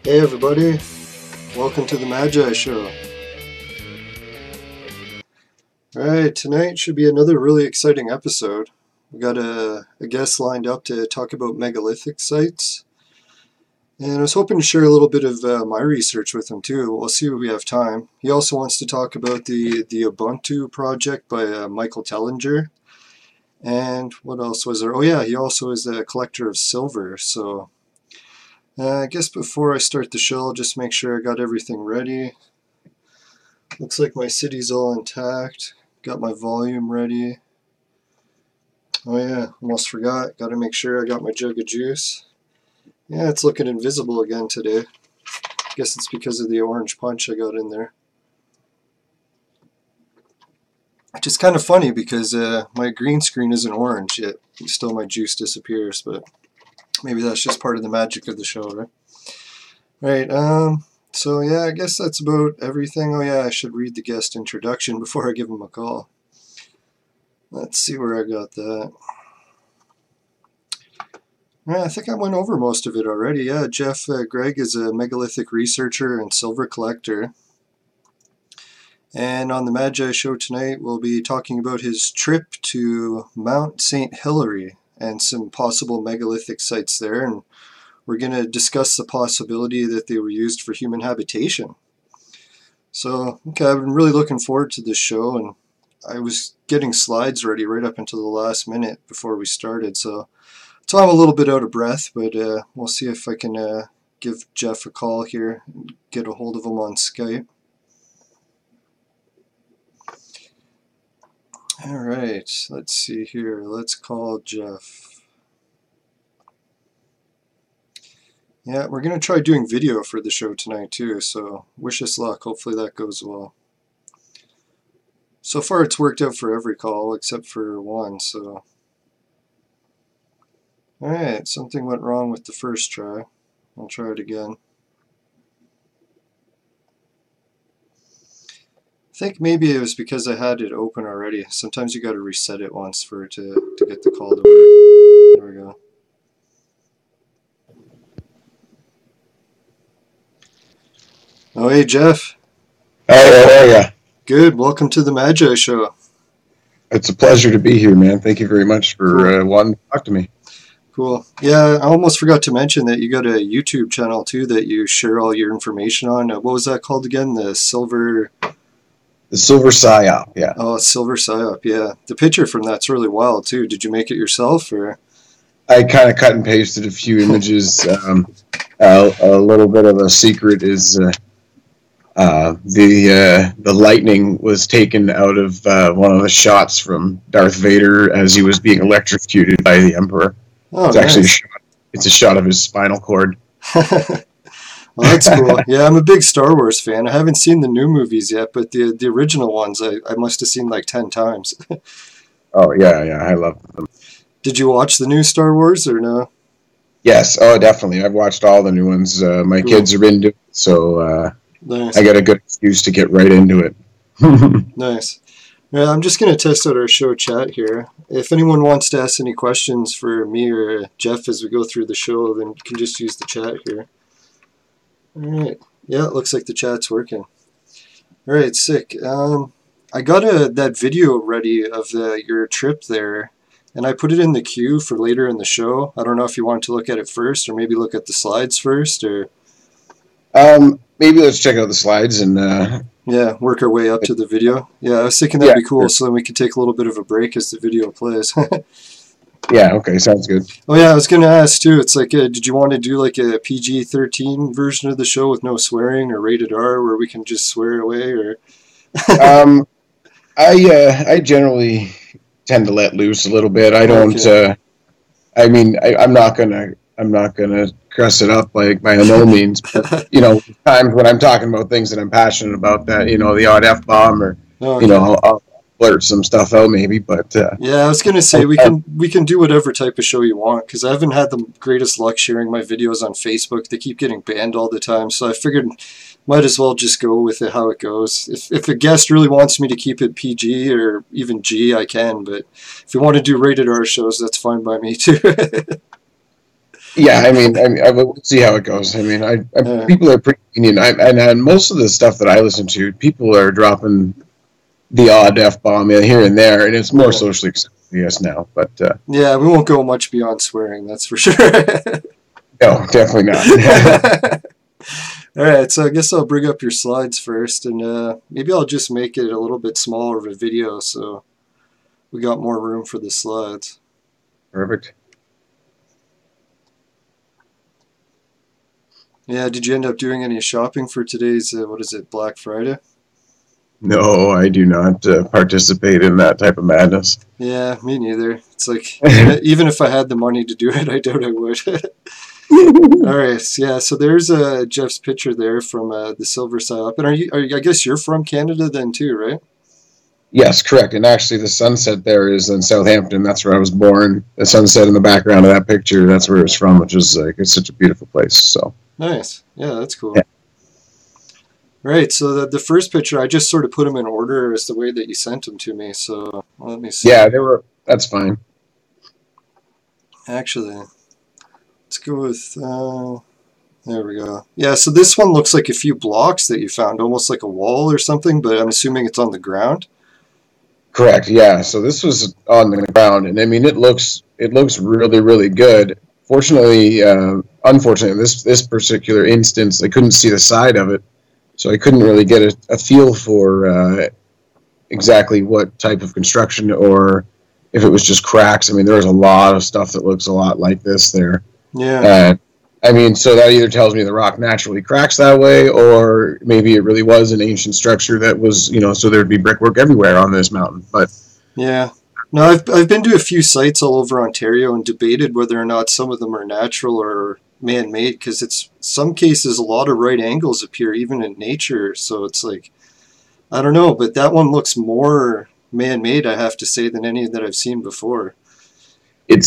Hey everybody, welcome to the Magi Show. Alright, tonight should be another really exciting episode. We got a guest lined up to talk about megalithic sites. And I was hoping to share a little bit of my research with him too. We'll see if we have time. He also wants to talk about the Ubuntu project by Michael Tellinger. And what else was there? Oh yeah, he also is a collector of silver, so I guess before I start the show, I'll just make sure I got everything ready. Looks like my city's all intact. Got my volume ready. Oh yeah, almost forgot. Got to make sure I got my jug of juice. Yeah, it's looking invisible again today. Guess it's because of the orange punch I got in there. Which is kind of funny because my green screen isn't orange yet. Still my juice disappears, but maybe that's just part of the magic of the show, right? Right, so yeah, I guess that's about everything. Oh yeah, I should read the guest introduction before I give him a call. Let's see where I got that. Yeah, I think I went over most of it already. Yeah, Jeff Greig is a megalithic researcher and silver collector. And on the Magi Show tonight, we'll be talking about his trip to Mount St. Hilary and some possible megalithic sites there, and we're going to discuss the possibility that they were used for human habitation. So, okay, I've been really looking forward to this show, and I was getting slides ready right up until the last minute before we started, so I'm a little bit out of breath, but we'll see if I can give Jeff a call here and get a hold of him on Skype. Alright, let's see here. Let's call Jeff. Yeah, we're going to try doing video for the show tonight too, so wish us luck. Hopefully that goes well. So far it's worked out for every call except for one, so... Alright, something went wrong with the first try. I'll try it again. I think maybe it was because I had it open already. Sometimes you got to reset it once for it to get the call to work. There we go. Oh, hey, Jeff. Hey, how are ya? Good. Welcome to the Magi Show. It's a pleasure to be here, man. Thank you very much for wanting to talk to me. Cool. Yeah, I almost forgot to mention that you got a YouTube channel, too, that you share all your information on. What was that called again? The Silver Psyop, yeah. Oh, Silver Psyop, yeah. The picture from that's really wild, too. Did you make it yourself, or...? I kind of cut and pasted a few images. A little bit of a secret is the lightning was taken out of one of the shots from Darth Vader as he was being electrocuted by the Emperor. Oh, it's nice. actually it's a shot of his spinal cord. Well, that's cool. Yeah, I'm a big Star Wars fan. I haven't seen the new movies yet, but the original ones I must have seen like 10 times. Oh, yeah, I love them. Did you watch the new Star Wars or no? Yes, oh, definitely. I've watched all the new ones. My kids are into it, so nice. I got a good excuse to get right into it. Nice. Yeah, I'm just going to test out our show chat here. If anyone wants to ask any questions for me or Jeff as we go through the show, then you can just use the chat here. Alright, yeah, it looks like the chat's working. Alright, sick. I got that video ready of your trip there, and I put it in the queue for later in the show. I don't know if you want to look at it first, or maybe look at the slides first, or... Maybe let's check out the slides and... Yeah, work our way up to the video. Yeah, I was thinking that'd be cool, sure. So then we could take a little bit of a break as the video plays. Yeah, okay, sounds good. Oh yeah, I was going to ask too, it's like, did you want to do like a PG-13 version of the show with no swearing, or rated R where we can just swear away, or... I generally tend to let loose a little bit. I don't, okay. I'm not gonna crust it up like by no means, but, times when I'm talking about things that I'm passionate about, that, the odd F-bomb or, okay. I'll blurt some stuff out maybe, but... yeah, I was going to say, we can do whatever type of show you want, because I haven't had the greatest luck sharing my videos on Facebook. They keep getting banned all the time, so I figured might as well just go with it how it goes. If a guest really wants me to keep it PG or even G, I can, but if you want to do rated R shows, that's fine by me too. Yeah, I will see how it goes. I mean, people are pretty lenient. And most of the stuff that I listen to, people are dropping the odd F-bomb here and there, and it's more socially acceptable, yes, now. But yeah, we won't go much beyond swearing, that's for sure. No, definitely not. All right, so I guess I'll bring up your slides first, and maybe I'll just make it a little bit smaller of a video so we got more room for the slides. Perfect. Yeah, did you end up doing any shopping for today's, what is it, Black Friday? No, I do not participate in that type of madness. Yeah, me neither. It's like, even if I had the money to do it, I doubt I would. All right, yeah, so there's Jeff's picture there from the Silver Side. And I guess you're from Canada then too, right? Yes, correct. And actually the sunset there is in Southampton. That's where I was born. The sunset in the background of that picture, that's where it's from, which is like, it's such a beautiful place. So nice. Yeah, that's cool. Yeah. Right, so the first picture, I just sort of put them in order as the way that you sent them to me. So let me see. Yeah, that's fine. Actually, let's go with, there we go. Yeah, so this one looks like a few blocks that you found, almost like a wall or something, but I'm assuming it's on the ground. Correct, yeah. So this was on the ground, and I mean, it looks really, really good. Fortunately, unfortunately, this particular instance, I couldn't see the side of it. So I couldn't really get a feel for exactly what type of construction or if it was just cracks. I mean, there's a lot of stuff that looks a lot like this there. Yeah. I mean, so that either tells me the rock naturally cracks that way, or maybe it really was an ancient structure that was, so there'd be brickwork everywhere on this mountain. But yeah. No, I've been to a few sites all over Ontario and debated whether or not some of them are natural or man-made, because it's some cases a lot of right angles appear even in nature, so it's like, I don't know, but that one looks more man-made, I have to say, than any that I've seen before. It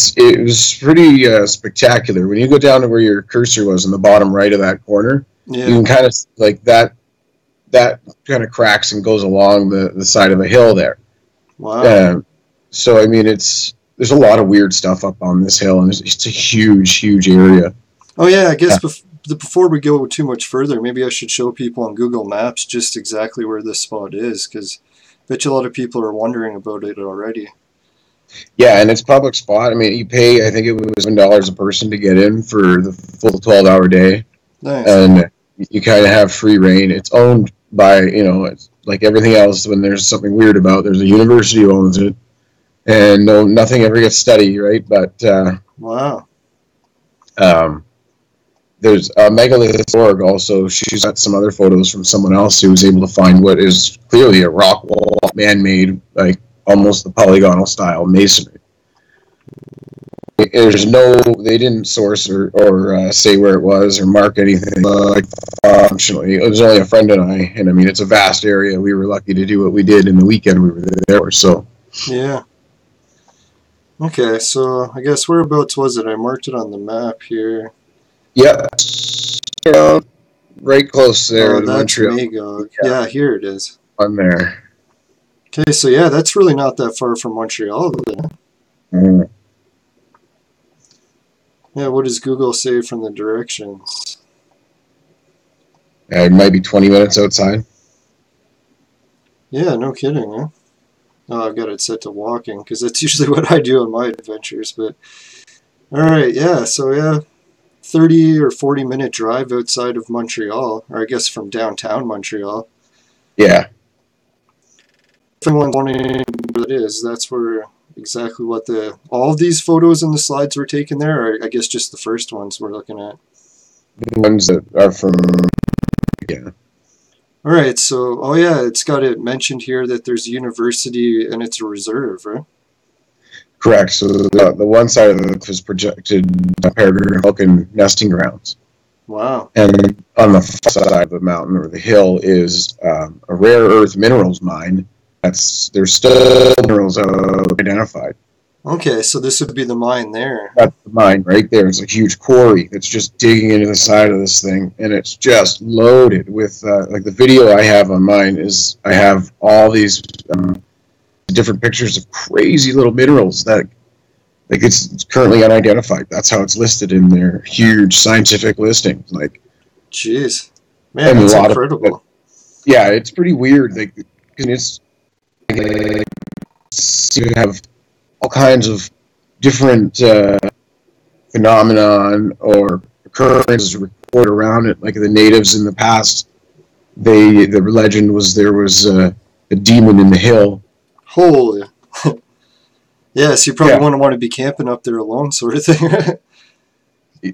was pretty spectacular. When you go down to where your cursor was in the bottom right of that corner, you can kind of like that kind of cracks and goes along the side of a hill there. Wow. So I mean, there's a lot of weird stuff up on this hill, and it's a huge area. Oh yeah, I guess before we go too much further, maybe I should show people on Google Maps just exactly where this spot is, because I bet you a lot of people are wondering about it already. Yeah, and it's public spot. I mean, you pay, I think it was $7 a person to get in for the full 12-hour day. Nice. And you kind of have free reign. It's owned by, it's like everything else when there's something weird about, there's a university who owns it. And nothing ever gets studied, right? But wow. There's Megaliths.org also. She's got some other photos from someone else who was able to find what is clearly a rock wall, man-made, like almost the polygonal style masonry. They didn't source or say where it was or mark anything. Functionally, it was only a friend and I, and I mean, it's a vast area. We were lucky to do what we did in the weekend we were there. So yeah. Okay, so I guess whereabouts was it? I marked it on the map here. Yep. Right close there. Oh, that's Magog. Yeah, here it is. On there. Okay, so yeah, that's really not that far from Montreal then. Mm. Yeah, what does Google say from the directions? It might be 20 minutes outside. Yeah, no kidding, huh? Oh, I've got it set to walking, because that's usually what I do on my adventures, but... Alright, yeah, so yeah, 30 or 40 minute drive outside of Montreal, or I guess from downtown Montreal. Yeah. If anyone's wondering what it is, that's where exactly what all of these photos in the slides were taken there, or I guess just the first ones we're looking at. The ones that are from... Yeah. Alright, so, oh yeah, it's got it mentioned here that there's a university and it's a reserve, right? Correct. So the one side of it was projected peregrine falcon nesting grounds. Wow. And on the side of the mountain or the hill is a rare earth minerals mine. There's still minerals identified. Okay, so this would be the mine there. That's the mine right there. It's a huge quarry that's just digging into the side of this thing, and it's just loaded with, like the video I have on mine is, I have all these different pictures of crazy little minerals that Like it's currently unidentified. That's how it's listed in their huge scientific listing. Like, jeez, man, and a that's lot of incredible. yeah, it's pretty weird. Like, it's you have all kinds of different phenomenon or occurrences recorded around it. Like the natives in the past, the legend was there was a demon in the hill. Holy. Yes, you probably Yeah. wouldn't want to be camping up there alone, sort of thing.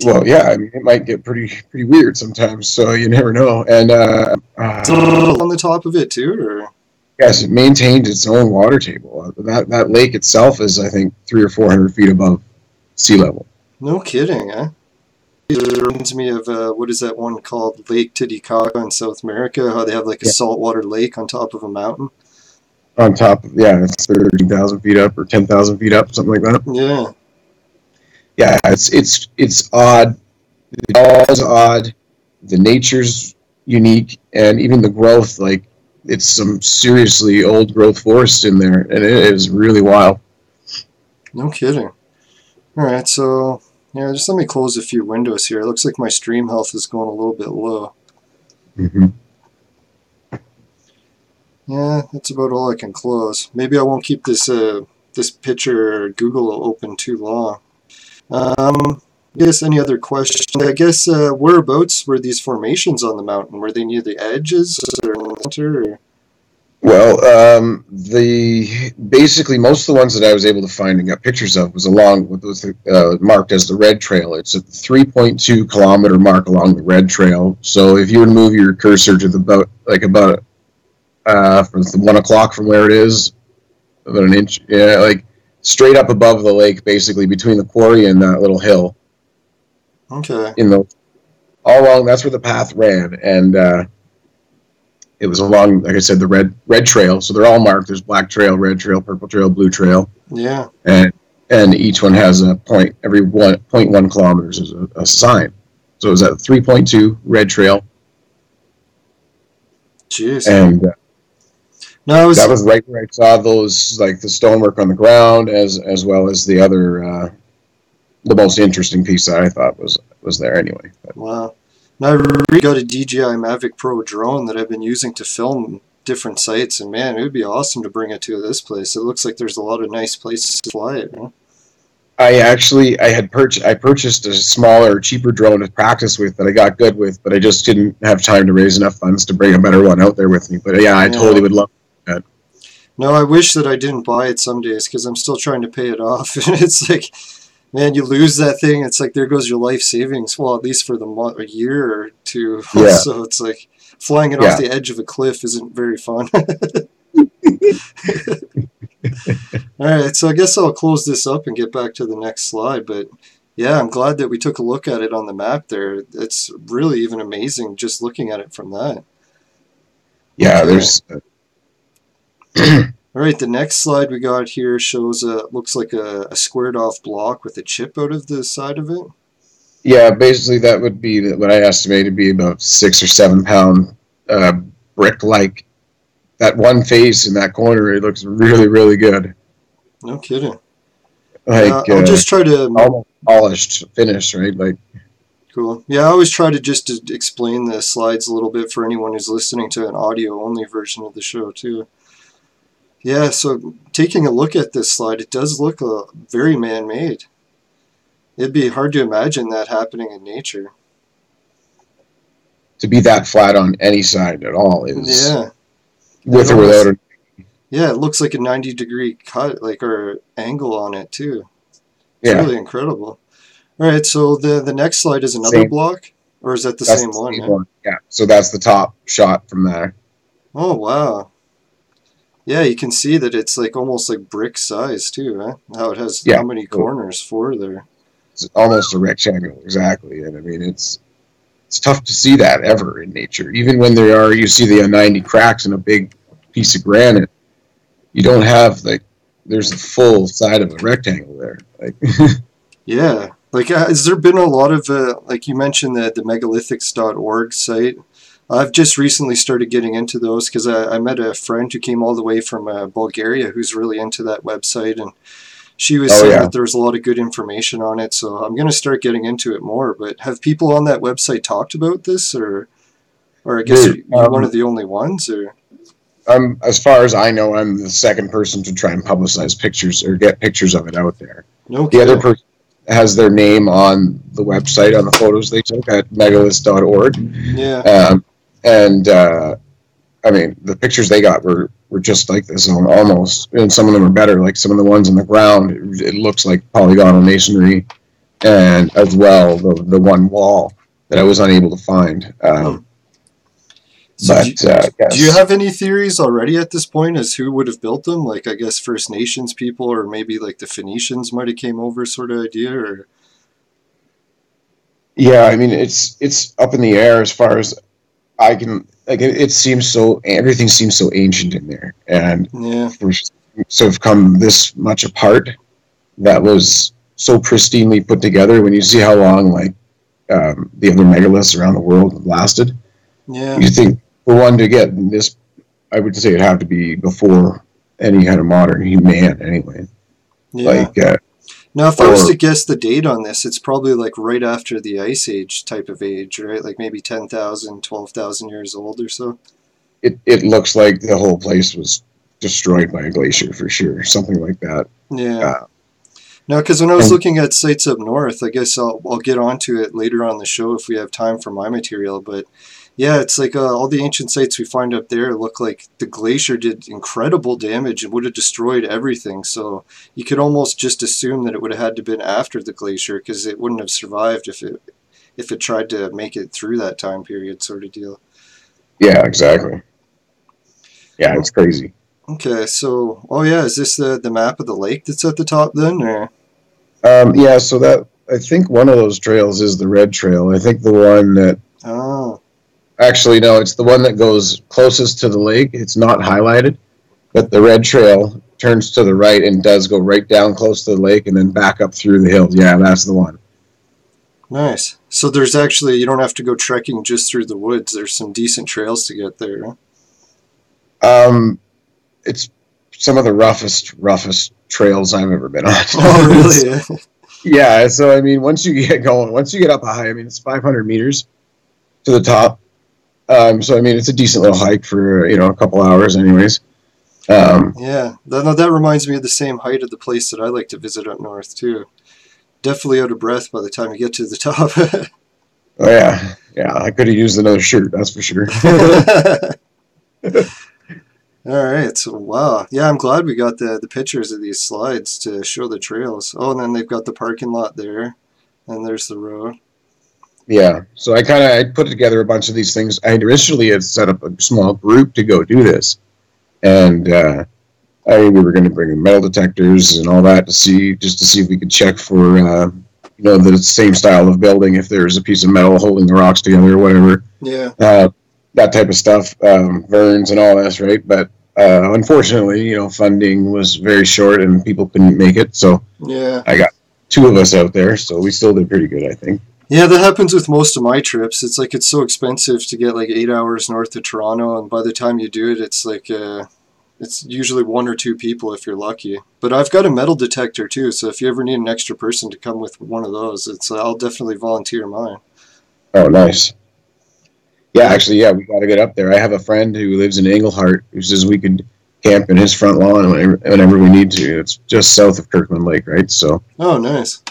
Well, yeah, I mean, it might get pretty weird sometimes, so you never know. And On the top of it too, or? yes, it maintains its own water table. That lake itself is, I think, 300 or 400 feet above sea level. No kidding, eh? It reminds me of, what is that one called? Lake Titicaca in South America, how they have like a saltwater lake on top of a mountain. On top of, yeah, it's 13,000 feet up or 10,000 feet up, something like that. Yeah. Yeah, it's odd. The is odd. The nature's unique, and even the growth, like, it's some seriously old growth forest in there, and it is really wild. No kidding. Alright, so, yeah, just let me close a few windows here. It looks like my stream health is going a little bit low. Mm-hmm. Yeah, that's about all I can close. Maybe I won't keep this this picture Google open too long. I guess any other questions? I guess whereabouts were these formations on the mountain? Were they near the edges or in the center? Or? Well, basically most of the ones that I was able to find and got pictures of was along what was marked as the Red Trail. It's a 3.2 kilometer mark along the Red Trail. So if you would move your cursor to about from 1 o'clock from where it is, about an inch, yeah, like straight up above the lake, basically between the quarry and that little hill. Okay. All along, that's where the path ran, and it was along, like I said, the red trail. So they're all marked. There's black trail, red trail, purple trail, blue trail. Yeah. And each one has a point. Every 0.1 kilometers is a sign. So it was at 3.2 red trail. Jeez. And no, that was right where I saw those, like the stonework on the ground, as well as the other, the most interesting piece that I thought was there anyway. But. Wow. Now, I really got a DJI Mavic Pro drone that I've been using to film different sites, and man, it would be awesome to bring it to this place. It looks like there's a lot of nice places to fly it. Huh? I purchased a smaller, cheaper drone to practice with that I got good with, but I just didn't have time to raise enough funds to bring a better one out there with me. But yeah, I totally would love that. No, I wish that I didn't buy it some days because I'm still trying to pay it off. And it's like, man, you lose that thing. It's like there goes your life savings. Well, at least for a year or two. Yeah. So it's like flying it off the edge of a cliff isn't very fun. All right, so I guess I'll close this up and get back to the next slide. But yeah, I'm glad that we took a look at it on the map there. It's really even amazing just looking at it from that. Yeah, okay. There's... All right, the next slide we got here shows looks like a squared off block with a chip out of the side of it. Yeah, basically that would be what I estimate to be about 6 or 7 pound brick-like. That one face in that corner, it looks really, really good. No kidding. Like I'll just try to almost polished finish, right? Like cool. Yeah, I always try to just explain the slides a little bit for anyone who's listening to an audio-only version of the show too. Yeah, so taking a look at this slide, it does look very man-made. It'd be hard to imagine that happening in nature. To be that flat on any side at all is... Yeah. With or without it. Yeah, it looks like a 90-degree cut, or angle on it too. It's really incredible. All right, so the next slide is another block, or is that the same one? Yeah, so that's the top shot from there. Oh, wow. Yeah, you can see that it's like almost like brick size too, huh? How it has how many corners? 4 there. It's almost a rectangle, exactly. And I mean, it's tough to see that ever in nature. Even when you see the 90 cracks in a big piece of granite, you don't have there's a full side of a rectangle there. Like, yeah. Like, has there been a lot of, like you mentioned the megaliths.org site? I've just recently started getting into those because I met a friend who came all the way from Bulgaria who's really into that website, and she was saying that there was a lot of good information on it, so I'm going to start getting into it more. But have people on that website talked about this, or I guess you're one of the only ones, or? As far as I know, I'm the second person to try and publicize pictures or get pictures of it out there. Okay. The other person has their name on the website on the photos they took at megaliths.org. Yeah. I mean, the pictures they got were just like this almost, and some of them are better. Like some of the ones on the ground, it looks like polygonal masonry, and as well the one wall that I was unable to find. So do you have any theories already at this point as who would have built them? Like, I guess First Nations people, or maybe like the Phoenicians might have came over, sort of idea, or? Yeah, I mean, it's up in the air as far as I can. Like, it seems so. Everything seems so ancient in there, and for sort of come this much apart, that was so pristinely put together. When you see how long the other megaliths around the world lasted, you think for one to get this, I would say it'd have to be before any kind of modern human, anyway. Yeah. Now, if I was to guess the date on this, it's probably like right after the Ice Age type of age, right? Like maybe 10,000, 12,000 years old or so. It looks like the whole place was destroyed by a glacier for sure, something like that. Yeah. Now, because when I was looking at sites up north, I guess I'll get onto it later on the show if we have time for my material, but yeah, it's like all the ancient sites we find up there look like the glacier did incredible damage and would have destroyed everything. So you could almost just assume that it would have had to have been after the glacier, because it wouldn't have survived if it tried to make it through that time period, sort of deal. Yeah, exactly. Yeah, it's crazy. Okay, so is this the map of the lake that's at the top then, or? Yeah, so that I think one of those trails is the red trail. I think the one that. Oh. Actually, no, it's the one that goes closest to the lake. It's not highlighted, but the red trail turns to the right and does go right down close to the lake and then back up through the hills. Yeah, that's the one. Nice. So there's actually, you don't have to go trekking just through the woods. There's some decent trails to get there. It's some of the roughest trails I've ever been on. Oh, really? Yeah, so I mean, once you get up high, I mean, it's 500 meters to the top. So I mean, it's a decent little hike for a couple hours, anyways. Yeah, that reminds me of the same height of the place that I like to visit up north too. Definitely out of breath by the time you get to the top. Oh yeah, I could have used another shirt, that's for sure. All right, so wow, yeah, I'm glad we got the pictures of these slides to show the trails. Oh, and then they've got the parking lot there, and there's the road. Yeah, so I put together a bunch of these things. I initially had set up a small group to go do this, and we were going to bring in metal detectors and all that to see if we could check for the same style of building, if there's a piece of metal holding the rocks together or whatever. Yeah. That type of stuff, burns and all this, right? But unfortunately, funding was very short and people couldn't make it. So yeah, I got 2 of us out there, so we still did pretty good, I think. Yeah, that happens with most of my trips. It's like it's so expensive to get like 8 hours north of Toronto, and by the time you do it, it's like it's usually 1 or 2 people if you're lucky. But I've got a metal detector too, so if you ever need an extra person to come with one of those, I'll definitely volunteer mine. Oh, nice. Yeah, actually, we got to get up there. I have a friend who lives in Englehart who says we could camp in his front lawn whenever we need to. It's just south of Kirkland Lake, right? So. Oh, nice.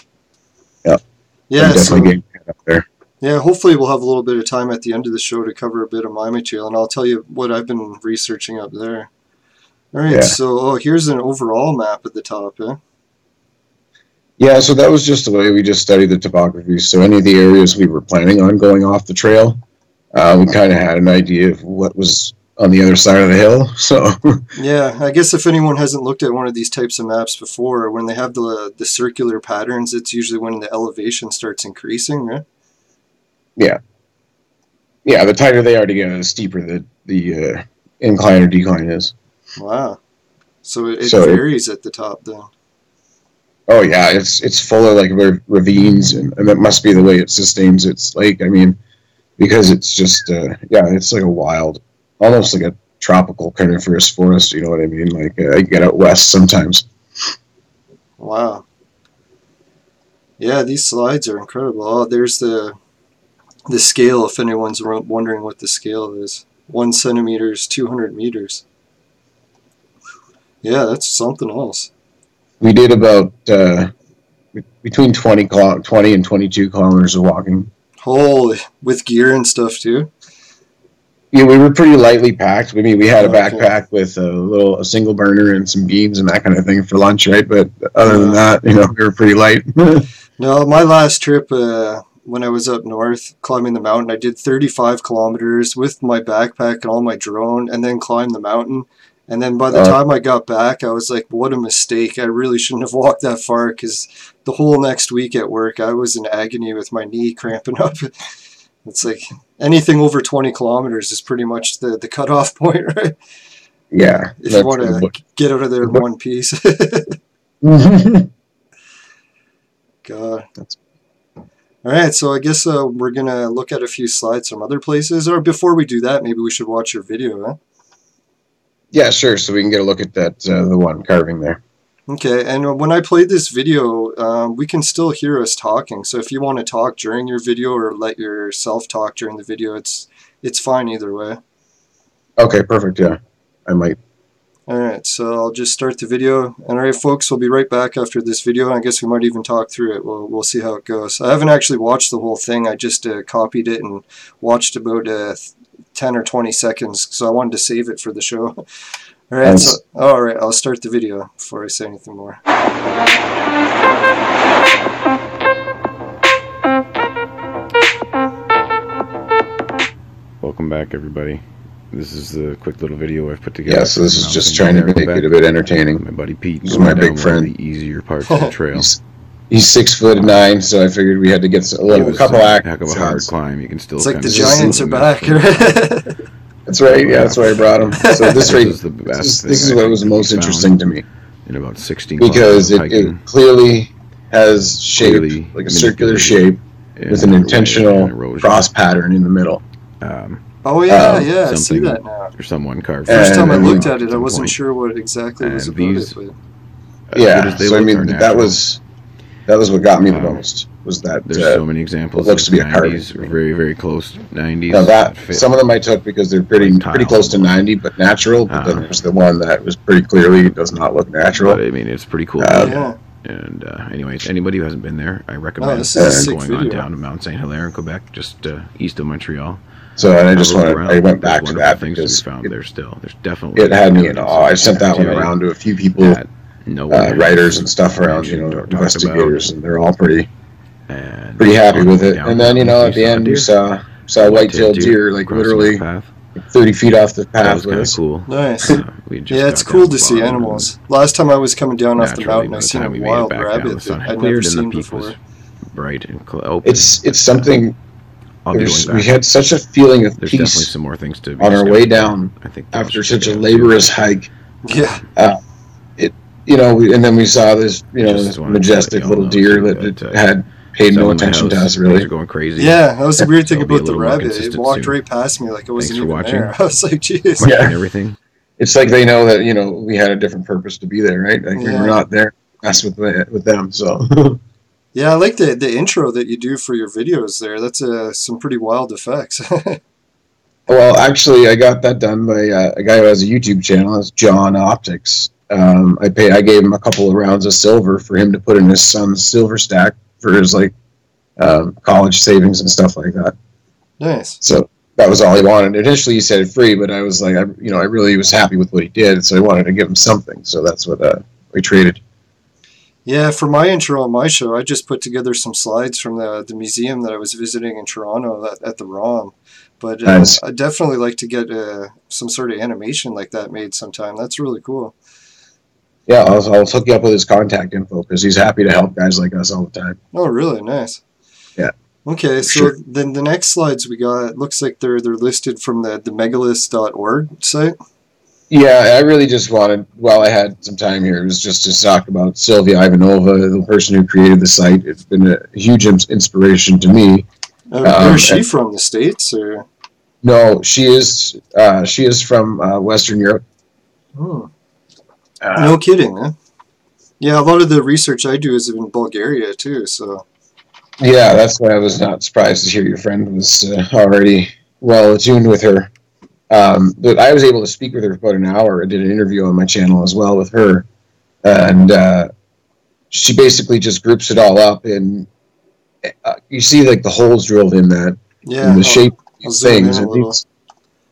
Yeah. Yeah, definitely getting up there. Yeah, hopefully we'll have a little bit of time at the end of the show to cover a bit of my material, and I'll tell you what I've been researching up there. All right, so here's an overall map at the top, eh? Yeah, so that was just the way we just studied the topography. So any of the areas we were planning on going off the trail, we kind of had an idea of what was on the other side of the hill. So yeah, I guess if anyone hasn't looked at one of these types of maps before, when they have the circular patterns, it's usually when the elevation starts increasing, right? Yeah. Yeah, the tighter they are together, the steeper the incline or decline is. Wow. So it varies at the top, then. Oh yeah, it's full of like ravines, and that must be the way it sustains its lake. I mean, because it's just it's like a wild, almost like a tropical coniferous forest. You know what I mean? Like you get out west sometimes. Wow. Yeah, these slides are incredible. Oh, there's the scale, if anyone's wondering what the scale is. 1 centimeter is 200 meters. Yeah, that's something else. We did about between 20 and 22 kilometers of walking. Holy, with gear and stuff too? Yeah, we were pretty lightly packed. I mean, we had a backpack with a single burner and some beans and that kind of thing for lunch, right? But other than that, we were pretty light. No, my last trip, when I was up north climbing the mountain, I did 35 kilometers with my backpack and all my drone, and then climbed the mountain. And then by the time I got back, I was like, what a mistake. I really shouldn't have walked that far, because the whole next week at work, I was in agony with my knee cramping up. It's like anything over 20 kilometers is pretty much the cutoff point, right? Yeah. If you want to get out of there in one piece. God. All right, so I guess we're going to look at a few slides from other places. Or before we do that, maybe we should watch your video, huh? Yeah, sure. So we can get a look at that, the one carving there. Okay, and when I played this video, we can still hear us talking. So if you want to talk during your video or let yourself talk during the video, it's fine either way. Okay, perfect, yeah. I might. All right, so I'll just start the video. And all right, folks, we'll be right back after this video. I guess we might even talk through it. We'll see how it goes. I haven't actually watched the whole thing. I just copied it and watched about 10 or 20 seconds, so I wanted to save it for the show. All right, nice. All right, I'll start the video before I say anything more. Welcome back, everybody. This is the quick little video I've put together. Yeah, so this is just trying to make it a bit entertaining. My buddy Pete. He's my big friend. The easier parts of the trail. He's 6'9", so I figured we had to get a couple heck of a hard climb. You can still. It's like the Giants are back. That's right. Yeah, that's why I brought him. So this is the best. This is what was the most interesting to me. In about 16. Because it clearly has shape, like a circular shape, with an intentional cross pattern in the middle. Oh yeah, yeah, I see that now. Or someone carved. First time I looked at it, I wasn't sure what exactly was about it. But yeah, so I mean that was what got me the most. Was that there's so many examples. It looks to be a carving. Very, very close 90s. Now some of them I took because they're pretty close to 90, but natural. But then there's the one that was pretty clearly does not look natural. But I mean, it's pretty cool. Yeah. And anyways, anybody who hasn't been there, I recommend going on down to Mount Saint Hilaire in Quebec, just east of Montreal. So and I went back to that because we found there's definitely it had me in awe. I sent that one around to a few people, writers and stuff around, investigators, and they're all pretty happy with it. And then at the end we saw white-tailed deer, like literally 30 feet off the path. That was cool. Nice. Yeah, it's cool to see animals. Last time I was coming down off the mountain, I seen a wild rabbit that I'd never seen before. Bright and open. It's something. We had such a feeling of There's peace definitely some more things to be on our way down. I think after such a laborious hike. Yeah. And then we saw this, this majestic little deer that had paid no attention to us, really. Going crazy. Yeah, that was the weird thing about the rabbit. It walked right past me like I wasn't even there. I was like, jeez. Yeah. Everything. It's like they know that, we had a different purpose to be there, right? Like we're not there to mess with them, so... Yeah, I like the intro that you do for your videos there. That's some pretty wild effects. Well, actually, I got that done by a guy who has a YouTube channel. It's John Optics. I gave him a couple of rounds of silver for him to put in his son's silver stack for his college savings and stuff like that. Nice. So that was all he wanted. Initially, he said it free, but I was like, I really was happy with what he did, so I wanted to give him something. So that's what we traded. Yeah, for my intro on my show, I just put together some slides from the museum that I was visiting in Toronto at the ROM. But nice. I'd definitely like to get some sort of animation like that made sometime. That's really cool. Yeah, I'll hook you up with his contact info because he's happy to help guys like us all the time. Oh, really? Nice. Yeah. Okay, so then the next slides we got, it looks like they're listed from the megaliths.org site. Yeah, I really just wanted, while I had some time here, it was just to talk about Sylvia Ivanova, the person who created the site. It's been a huge inspiration to me. Where is she from? The States, or? No, she is from Western Europe. Oh. No kidding, huh? Yeah, a lot of the research I do is in Bulgaria too, so... Yeah, that's why I was not surprised to hear your friend was already well attuned with her. But I was able to speak with her for about an hour. I did an interview on my channel as well with her. And she basically just groups it all up. And you see like the holes drilled in that. Yeah. And the shape of these things.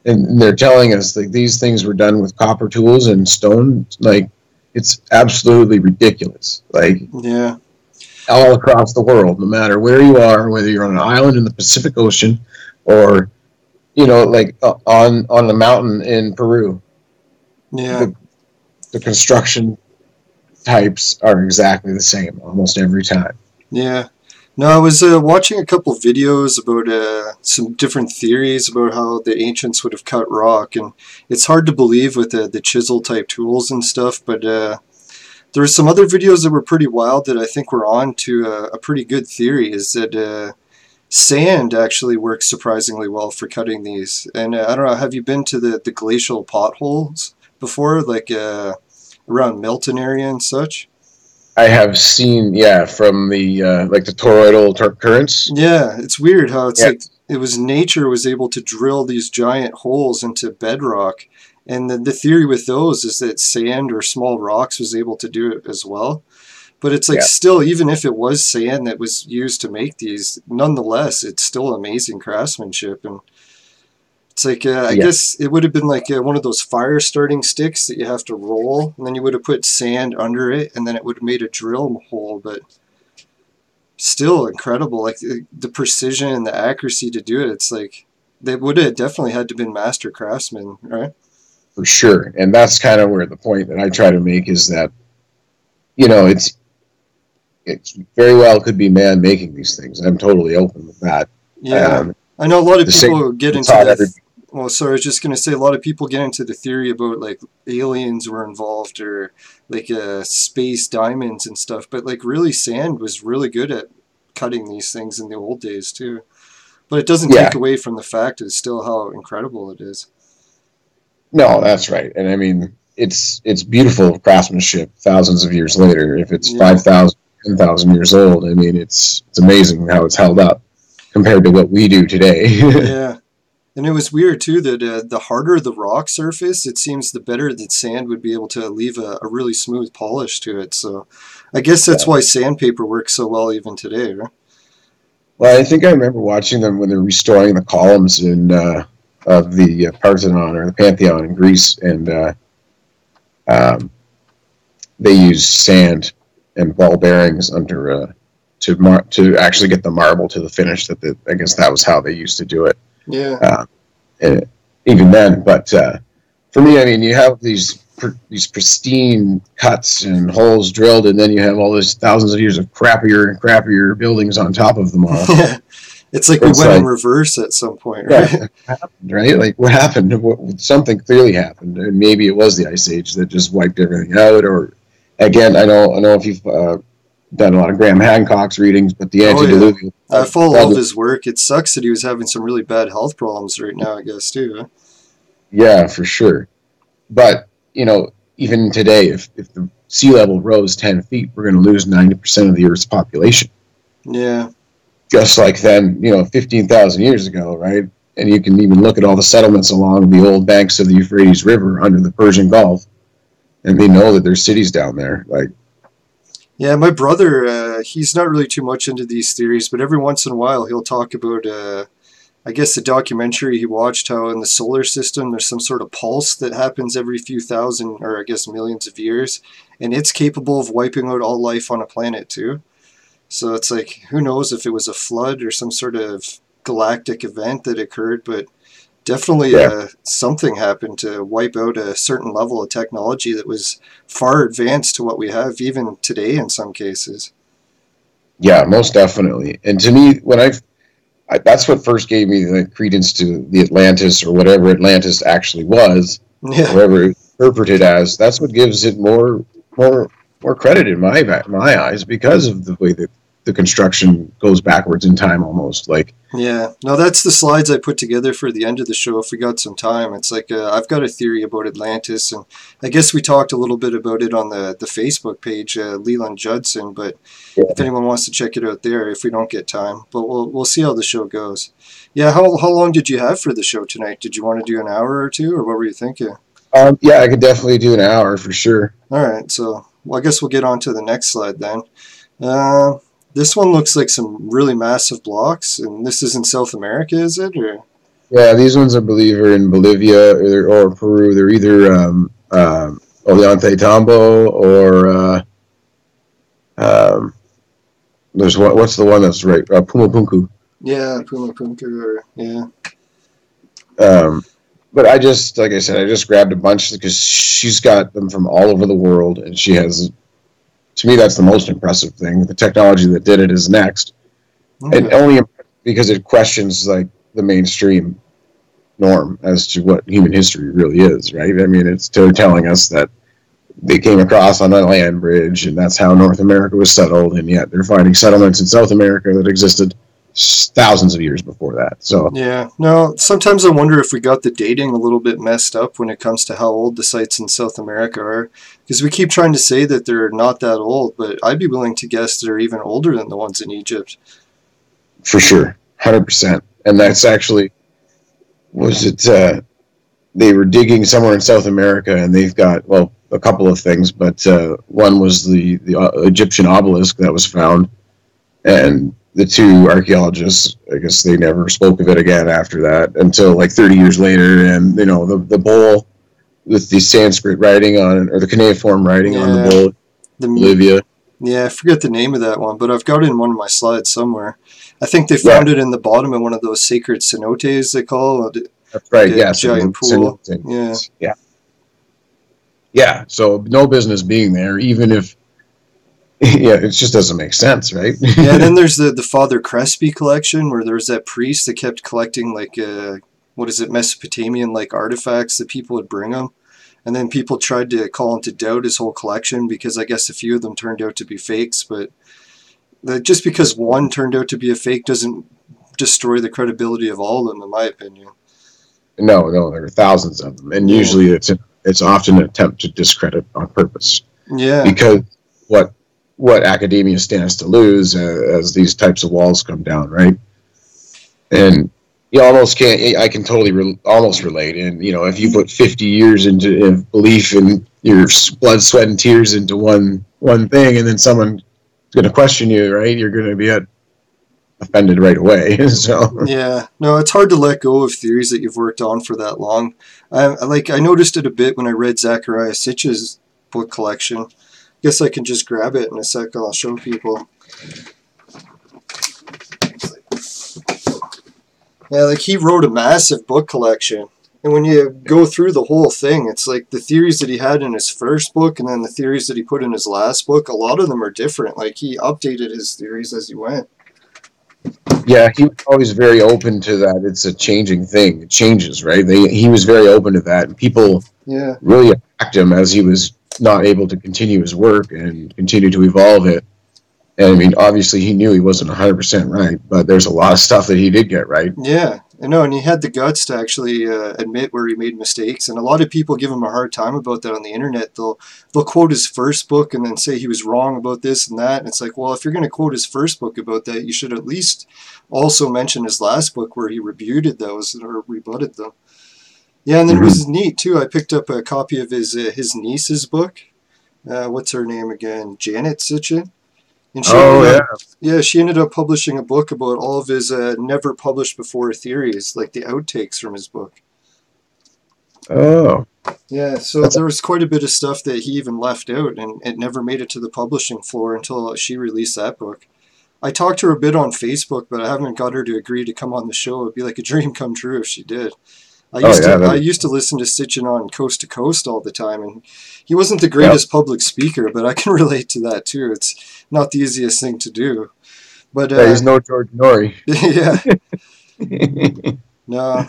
And they're telling us like these things were done with copper tools and stone. Like, it's absolutely ridiculous. Like, yeah. All across the world, no matter where you are, whether you're on an island in the Pacific Ocean or, you know, like on the mountain in Peru. Yeah. The construction types are exactly the same almost every time. Yeah. No, I was watching a couple videos about some different theories about how the ancients would have cut rock, and it's hard to believe with the chisel type tools and stuff, but there were some other videos that were pretty wild that I think were on to a pretty good theory, is that sand actually works surprisingly well for cutting these. And I don't know, have you been to the glacial potholes before, like around Milton area and such? I have seen, yeah, from the like the toroidal currents. Yeah, it's weird how it's like it was nature was able to drill these giant holes into bedrock. And the theory with those is that sand or small rocks was able to do it as well. But it's like still, even if it was sand that was used to make these, nonetheless, it's still amazing craftsmanship. And it's like, I guess it would have been like one of those fire starting sticks that you have to roll, and then you would have put sand under it, and then it would have made a drill hole. But still incredible, like the precision and the accuracy to do it. It's like they would have definitely had to been master craftsmen, right? For sure. And that's kind of where the point that I try to make is that, you know, it's very well could be man making these things. I'm totally open with that. Yeah. I know a lot of people get into that. Well, sorry, I was just going to say a lot of people get into the theory about like aliens were involved or like space diamonds and stuff. But like really sand was really good at cutting these things in the old days too. But it doesn't take away from the fact it's still how incredible it is. No, that's right. And I mean, it's beautiful craftsmanship thousands of years later. If it's 5,000, 10,000 years old, I mean, it's amazing how it's held up compared to what we do today. Yeah. And it was weird too that the harder the rock surface, it seems the better that sand would be able to leave a really smooth polish to it. So I guess that's why sandpaper works so well even today, right? Well, I think I remember watching them when they're restoring the columns in of the Parthenon or the Pantheon in Greece, and they use sand and ball bearings under to actually get the marble to the finish. I guess that was how they used to do it. Yeah. Even then, but for me, I mean, you have these pristine cuts and holes drilled, and then you have all these thousands of years of crappier and crappier buildings on top of them all. It's like we went in reverse at some point, right? Yeah, happened, right? Like what happened? Something clearly happened, and maybe it was the Ice Age that just wiped everything out. Or again, I know if you've done a lot of Graham Hancock's readings, but the antediluvian. I follow all of his work. It sucks that he was having some really bad health problems right now, I guess, too. Huh? Yeah, for sure. But, you know, even today, if the sea level rose 10 feet, we're going to lose 90% of the Earth's population. Yeah. Just like then, 15,000 years ago, right? And you can even look at all the settlements along the old banks of the Euphrates River under the Persian Gulf, and they know that there's cities down there. Like, yeah, my brother, he's not really too much into these theories, but every once in a while he'll talk about, I guess the documentary he watched, how in the solar system there's some sort of pulse that happens every few thousand, or I guess millions of years, and it's capable of wiping out all life on a planet too. So it's like, who knows if it was a flood or some sort of galactic event that occurred, but definitely something happened to wipe out a certain level of technology that was far advanced to what we have even today in some cases. Yeah, most definitely. And to me, when that's what first gave me the credence to the Atlantis, or whatever Atlantis actually was, whatever it was interpreted as. That's what gives it more credit in my eyes, because of the way that the construction goes backwards in time almost. Like, yeah, no, that's the slides I put together for the end of the show if we got some time. It's like I've got a theory about Atlantis, and I guess we talked a little bit about it on the Facebook page, Leland Judson, but if anyone wants to check it out there, if we don't get time, but we'll see how the show goes. Yeah, how long did you have for the show tonight? Did you want to do an hour or two, or what were you thinking? Yeah, I could definitely do an hour for sure. All right, so I guess we'll get on to the next slide then. This one looks like some really massive blocks, and this is in South America, is it? Or? Yeah, these ones I believe are in Bolivia or Peru. They're either Ollantaytambo or there's what's the one that's right? Pumapunku. Yeah, Pumapunku, or yeah. But I just, like I said, I just grabbed a bunch because she's got them from all over the world, and she has. To me, that's the most impressive thing. The technology that did it is next, and only because it questions like the mainstream norm as to what human history really is. Right? I mean, it's telling us that they came across on a land bridge, and that's how North America was settled, and yet they're finding settlements in South America that existed thousands of years before that. So yeah, no, sometimes I wonder if we got the dating a little bit messed up when it comes to how old the sites in South America are, because we keep trying to say that they're not that old, but I'd be willing to guess they're even older than the ones in Egypt. For sure, 100%. And that's actually, they were digging somewhere in South America, and they've got, well, a couple of things, but one was the Egyptian obelisk that was found, and the two archaeologists, I guess they never spoke of it again after that until like 30 years later. And, you know, the bowl with the Sanskrit writing on it, or the cuneiform writing on the bowl, Bolivia. Yeah, I forget the name of that one, but I've got it in one of my slides somewhere. I think they found it in the bottom of one of those sacred cenotes, they call it. That's right, yeah. Giant pool. Yeah, so no business being there, even if yeah, it just doesn't make sense, right? Yeah, and then there's the Father Crespi collection, where there's that priest that kept collecting, like, Mesopotamian, like, artifacts that people would bring him. And then people tried to call into doubt his whole collection, because I guess a few of them turned out to be fakes. But just because one turned out to be a fake doesn't destroy the credibility of all of them, in my opinion. No, there are thousands of them. And usually it's often an attempt to discredit on purpose. Yeah. Because what academia stands to lose as these types of walls come down, right? And you almost can't. I can totally almost relate. And you know, if you put 50 years into belief in your blood, sweat, and tears into one thing, and then someone's going to question you, right? You're going to be offended right away. So yeah, no, it's hard to let go of theories that you've worked on for that long. I noticed it a bit when I read Zachariah Sitch's book collection. Guess I can just grab it in a sec and I'll show people. Yeah, like he wrote a massive book collection. And when you go through the whole thing, it's like the theories that he had in his first book and then the theories that he put in his last book, a lot of them are different. Like he updated his theories as he went. Yeah, he was always very open to that. It's a changing thing. It changes, right? He was very open to that. And people really attacked him as he was not able to continue his work and continue to evolve it. And I mean, obviously he knew he wasn't 100% right, but there's a lot of stuff that he did get right. Yeah, I know, and he had the guts to actually admit where he made mistakes. And a lot of people give him a hard time about that on the internet. They'll quote his first book and then say he was wrong about this and that. And it's like, well, if you're going to quote his first book about that, you should at least also mention his last book where he rebutted those or rebutted them. Yeah, and then it was neat, too. I picked up a copy of his niece's book. What's her name again? Janet Sitchin. And she ended up publishing a book about all of his never published before theories, like the outtakes from his book. Oh. Yeah, so there was quite a bit of stuff that he even left out, and it never made it to the publishing floor until she released that book. I talked to her a bit on Facebook, but I haven't got her to agree to come on the show. It'd be like a dream come true if she did. I used to listen to Sitchin on Coast to Coast all the time, and he wasn't the greatest public speaker, but I can relate to that too. It's not the easiest thing to do. But he's no George Norrie. Yeah. No.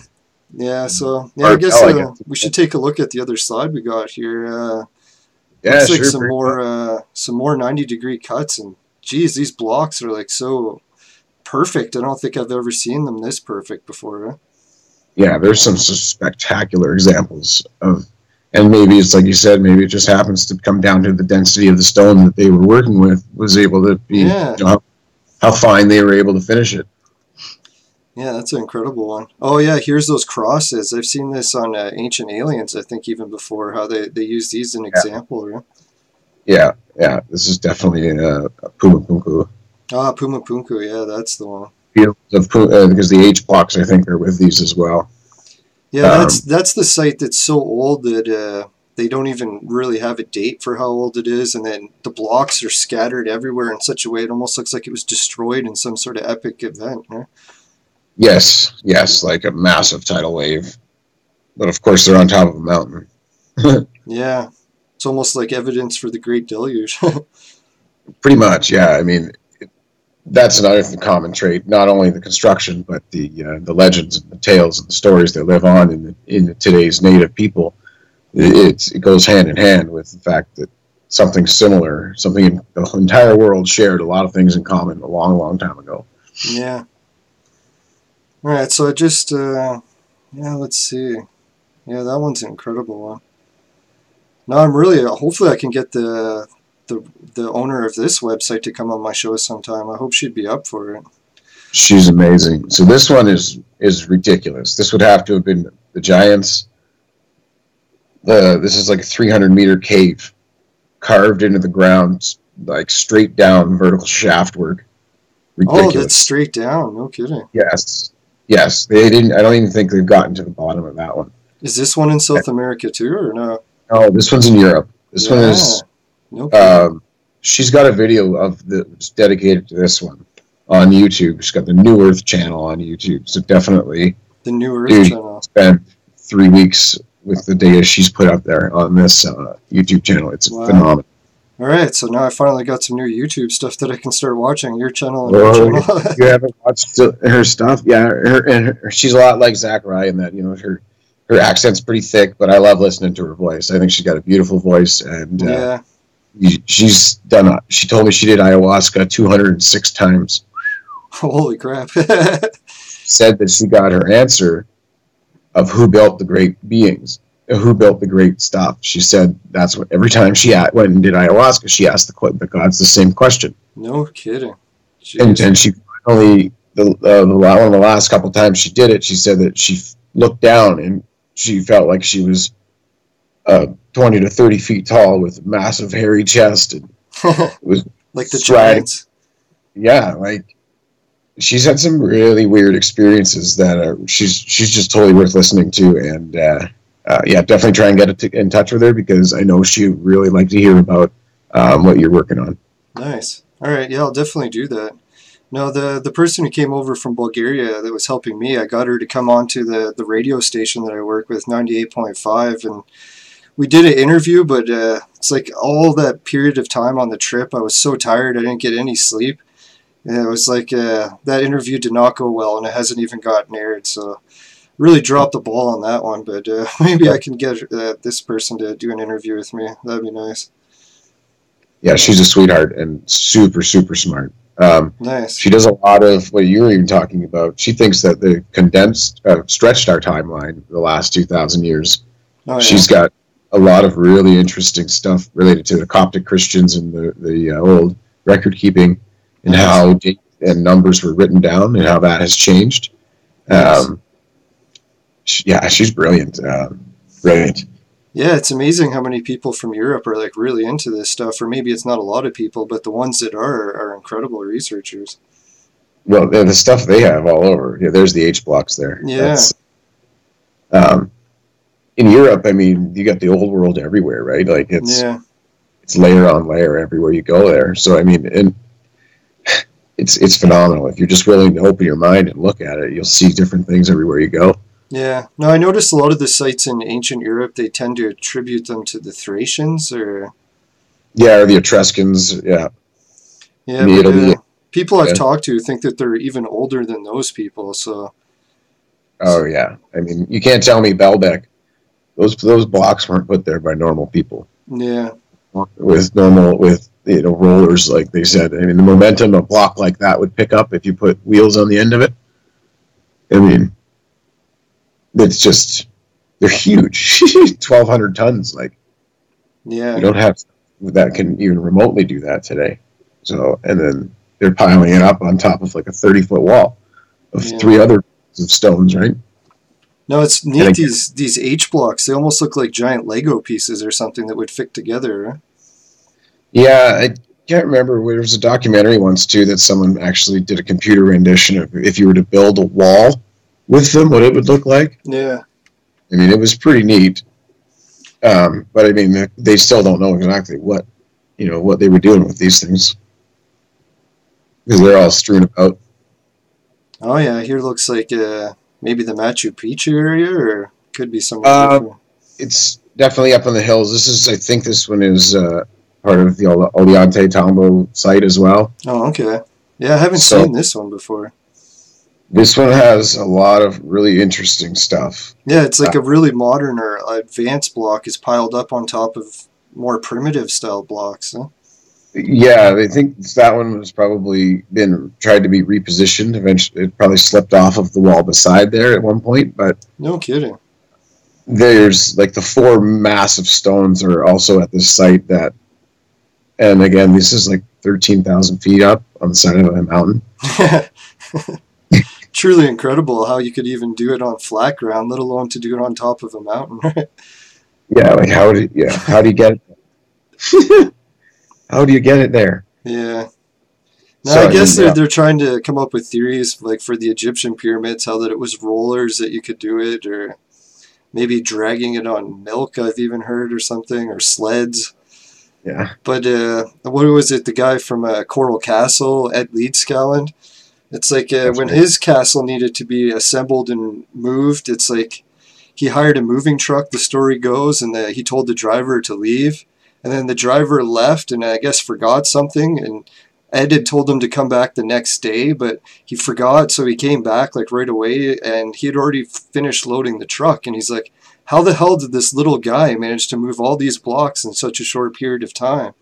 Yeah, so I guess we should take a look at the other slide we got here. Looks like some more 90-degree cuts, and geez, these blocks are like so perfect. I don't think I've ever seen them this perfect before. Yeah, there's some spectacular examples of, and maybe it's like you said, maybe it just happens to come down to the density of the stone that they were working with was able to be, how fine they were able to finish it. Yeah, that's an incredible one. Oh yeah, here's those crosses. I've seen this on Ancient Aliens, I think, even before, how they use these as an example. Right? Yeah, this is definitely a Puma Punku. Ah, Puma Punku, yeah, that's the one. Because the H blocks, I think, are with these as well. Yeah, that's the site that's so old that they don't even really have a date for how old it is, and then the blocks are scattered everywhere in such a way it almost looks like it was destroyed in some sort of epic event. Right? Yes, like a massive tidal wave. But of course, they're on top of a mountain. Yeah, it's almost like evidence for the Great Deluge. Pretty much, yeah. I mean, that's another common trait. Not only the construction, but the legends and the tales and the stories that live on in today's native people. It goes hand in hand with the fact that something similar, something in the entire world shared a lot of things in common a long, long time ago. Yeah. All right, so I just, let's see. Yeah, that one's an incredible one. Now I'm really, hopefully I can get the owner of this website to come on my show sometime. I hope she'd be up for it. She's amazing. So this one is ridiculous. This would have to have been the Giants. This is like a 300-meter cave carved into the ground, like straight down vertical shaft work. Ridiculous. Oh, that's straight down. No kidding. Yes. They didn't. I don't even think they've gotten to the bottom of that one. Is this one in South America too, or no? No, this one's in Europe. This one is. No. She's got a video of that's dedicated to this one on YouTube. She's got the New Earth channel on YouTube, so definitely the New Earth channel. Spent 3 weeks with the data she's put up there on this YouTube channel. It's phenomenal. All right, so now I finally got some new YouTube stuff that I can start watching. Your channel and her channel. You haven't watched her stuff? Yeah, she's a lot like Zachariah in that, her accent's pretty thick, but I love listening to her voice. I think she's got a beautiful voice, and she's done. She told me she did ayahuasca 206 times. Holy crap! Said that she got her answer of who built the great beings. Who built the great stuff. She said that's what every time she went and did ayahuasca, she asked the gods the same question. No kidding. And she finally, one of the last couple times she did it, she said that she looked down and she felt like she was 20 to 30 feet tall with a massive hairy chest. And it was like the giants. Yeah, like she's had some really weird experiences that she's just totally worth listening to, and definitely try and get in touch with her because I know she would really like to hear about what you're working on. Nice. All right, yeah, I'll definitely do that. No, the person who came over from Bulgaria that was helping me, I got her to come on to the radio station that I work with, 98.5, and we did an interview, but it's like all that period of time on the trip, I was so tired, I didn't get any sleep. And it was like that interview did not go well, and it hasn't even gotten aired, so really dropped the ball on that one, but maybe I can get this person to do an interview with me. That'd be nice. Yeah, she's a sweetheart and super, super smart. Nice. She does a lot of what you were even talking about. She thinks that the stretched our timeline the last 2,000 years. Oh, yeah. She's got a lot of really interesting stuff related to the Coptic Christians and the old record keeping and how dates and numbers were written down and how that has changed. Nice. She's brilliant. Brilliant. Yeah, it's amazing how many people from Europe are like really into this stuff, or maybe it's not a lot of people, but the ones that are incredible researchers. Well, the stuff they have all over. Yeah, there's the H blocks there. Yeah. In Europe, I mean, you got the old world everywhere, right? Like it's layer on layer everywhere you go there. So I mean, and it's phenomenal. If you're just willing to open your mind and look at it, you'll see different things everywhere you go. Yeah. No, I noticed a lot of the sites in ancient Europe, they tend to attribute them to the Thracians or... Yeah, or the Etruscans, yeah. Yeah, but, people I've talked to think that they're even older than those people, so... Oh, yeah. I mean, you can't tell me Baalbek. Those blocks weren't put there by normal people. Yeah. With rollers, like they said. I mean, the momentum a block like that would pick up if you put wheels on the end of it. I mean, it's just, they're huge. 1,200 tons. Like, yeah, you don't have that can even remotely do that today. So, and then they're piling it up on top of like a 30-foot wall of 3 other of stones, right? No, it's neat. These H blocks, they almost look like giant Lego pieces or something that would fit together. Right? Yeah, I can't remember. There was a documentary once too that someone actually did a computer rendition of if you were to build a wall with them, what it would look like. Yeah. I mean, it was pretty neat. But I mean, they still don't know exactly what they were doing with these things, because they're all strewn about. Oh yeah, here looks like maybe the Machu Picchu area, or could be somewhere different. It's definitely up on the hills. I think this one is part of the Ollantay Tambo site as well. Oh, okay. Yeah, I haven't seen this one before. This one has a lot of really interesting stuff. Yeah, it's like a really modern or advanced block is piled up on top of more primitive style blocks. Huh? Yeah, I think that one was probably tried to be repositioned. Eventually, it probably slipped off of the wall beside there at one point. But no kidding. There's like the 4 massive stones are also at this site and again, this is like 13,000 feet up on the side of a mountain. Truly incredible how you could even do it on flat ground, let alone to do it on top of a mountain. Yeah, like how do you get it? How do you get it there? Yeah. Now, I guess they're trying to come up with theories, like for the Egyptian pyramids, how that it was rollers that you could do it, or maybe dragging it on milk, I've even heard, or something, or sleds. Yeah. But what was it, the guy from Coral Castle, Ed Leedskalland? It's like when his castle needed to be assembled and moved, it's like he hired a moving truck, the story goes, and he told the driver to leave. And then the driver left and I guess forgot something. And Ed had told him to come back the next day, but he forgot. So he came back like right away and he had already finished loading the truck. And he's like, how the hell did this little guy manage to move all these blocks in such a short period of time?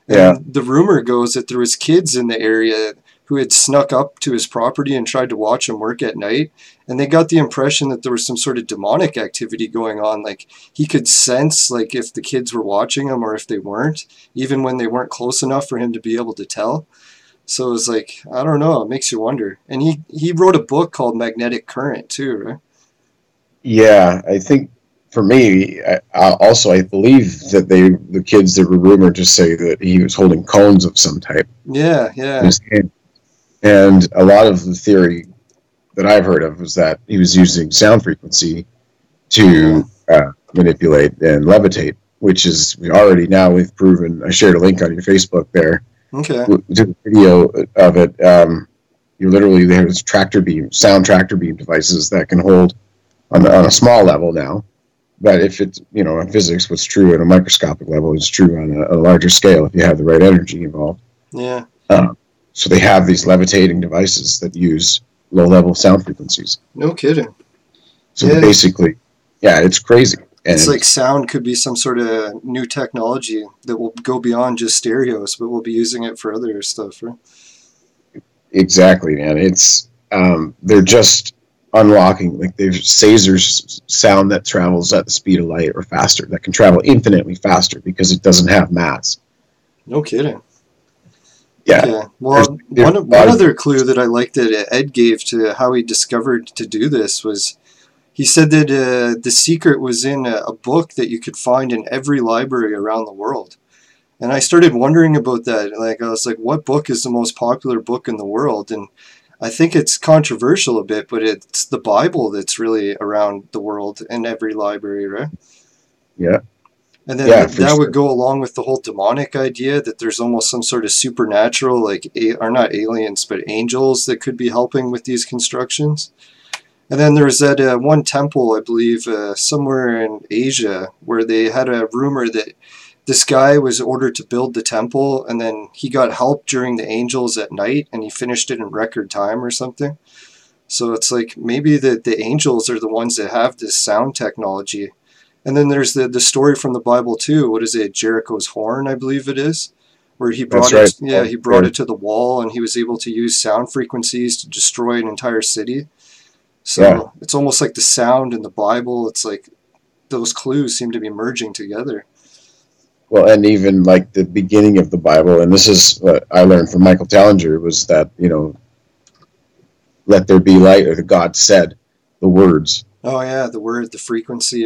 Yeah. And the rumor goes that there was kids in the area who had snuck up to his property and tried to watch him work at night. And they got the impression that there was some sort of demonic activity going on. Like he could sense like if the kids were watching him or if they weren't, even when they weren't close enough for him to be able to tell. So it was like, I don't know, it makes you wonder. And he wrote a book called Magnetic Current too, right? Yeah, I think for me, I believe that the kids that were rumored to say that he was holding cones of some type. Yeah. And a lot of the theory that I've heard of was that he was using sound frequency to manipulate and levitate, which is we've proven. I shared a link on your Facebook there. Okay. To the video of it. You literally, there's sound tractor beam devices that can hold on a small level now. But if it's, in physics, what's true at a microscopic level is true on a larger scale if you have the right energy involved. Yeah. So they have these levitating devices that use low-level sound frequencies. No kidding. So basically, it's crazy. And it's like sound could be some sort of new technology that will go beyond just stereos, but we'll be using it for other stuff, right? Exactly, man. It's they're just unlocking, like there's Sazer's sound that travels at the speed of light or faster, that can travel infinitely faster because it doesn't have mass. No kidding. Yeah. Well, one other clue that I liked that Ed gave to how he discovered to do this was he said that the secret was in a book that you could find in every library around the world. And I started wondering about that. Like, I was like, what book is the most popular book in the world? And I think it's controversial a bit, but it's the Bible that's really around the world in every library, right? Yeah. And then that would go along with the whole demonic idea that there's almost some sort of supernatural, or not aliens, but angels that could be helping with these constructions. And then there's that one temple, I believe, somewhere in Asia, where they had a rumor that this guy was ordered to build the temple, and then he got help during the angels at night, and he finished it in record time or something. So it's like maybe the angels are the ones that have this sound technology. And then there's the story from the Bible too. What is it? Jericho's horn, I believe it is, where he brought he brought it to the wall, and he was able to use sound frequencies to destroy an entire city. So it's almost like the sound in the Bible. It's like those clues seem to be merging together. Well, and even like the beginning of the Bible, and this is what I learned from Michael Tallinger, was that, let there be light, or the God said the words. Oh yeah, the word, the frequency,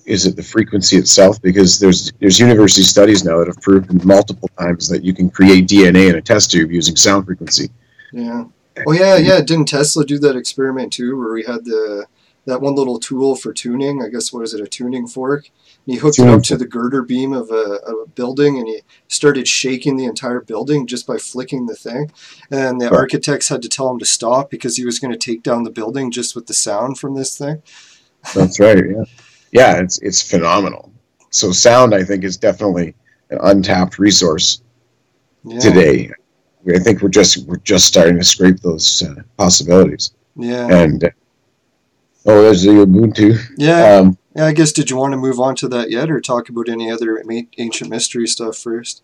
Is it the frequency itself? Because there's university studies now that have proven multiple times that you can create DNA in a test tube using sound frequency. Yeah. Oh yeah. Didn't Tesla do that experiment too, where we had that one little tool for tuning? I guess, what is it, a tuning fork? And he hooked it up to the girder beam of a building, and he started shaking the entire building just by flicking the thing. And the architects had to tell him to stop because he was going to take down the building just with the sound from this thing. That's right. Yeah. Yeah, it's phenomenal. So sound, I think, is definitely an untapped resource today. I think we're just starting to scrape those possibilities. Yeah. And there's the Ubuntu. Yeah. I guess, did you want to move on to that yet, or talk about any other ancient mystery stuff first?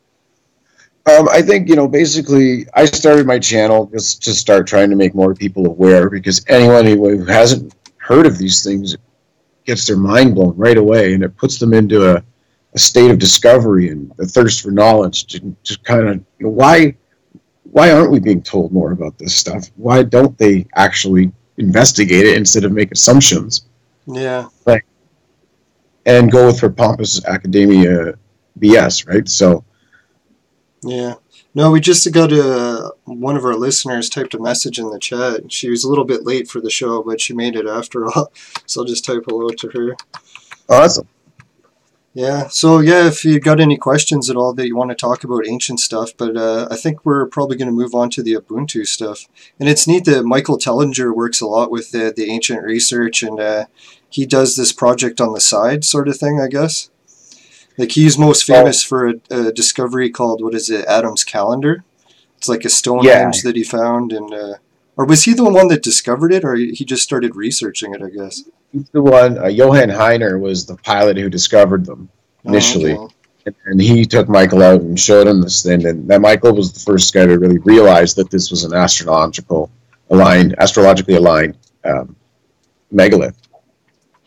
I think, basically, I started my channel just to start trying to make more people aware, because anyone who hasn't heard of these things gets their mind blown right away, and it puts them into a state of discovery and a thirst for knowledge. Just kind of, why aren't we being told more about this stuff? Why don't they actually investigate it instead of make assumptions? Yeah. And go with her pompous academia BS, right? So. Yeah. No, we just got one of our listeners typed a message in the chat. She was a little bit late for the show, but she made it after all. So I'll just type hello to her. Awesome. Yeah. So if you got any questions at all that you want to talk about ancient stuff, but I think we're probably going to move on to the Ubuntu stuff. And it's neat that Michael Tellinger works a lot with the ancient research, and he does this project on the side sort of thing, I guess. Like, he's most famous for a discovery called, what is it, Adam's Calendar? It's like a Stonehenge that he found, and or was he the one that discovered it, or he just started researching it, I guess? He's the one. Johann Heiner was the pilot who discovered them initially. Oh, okay. And he took Michael out and showed him this thing, and that Michael was the first guy to really realize that this was an astrologically aligned megalith.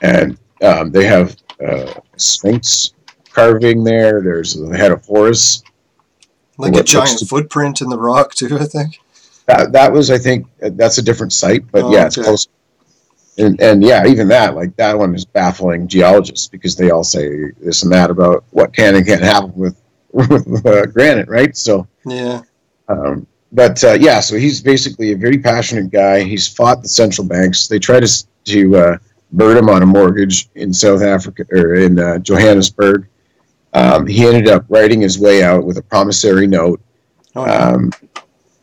And they have Sphinx carving there. There's the head of Horus, like a giant footprint in the rock too, I think. That was, I think, that's a different site, but it's close. And even that one is baffling geologists, because they all say this and that about what can and can't happen with granite, right? So so he's basically a very passionate guy. He's fought the central banks. They try to burn him on a mortgage in South Africa, or in Johannesburg. He ended up writing his way out with a promissory note.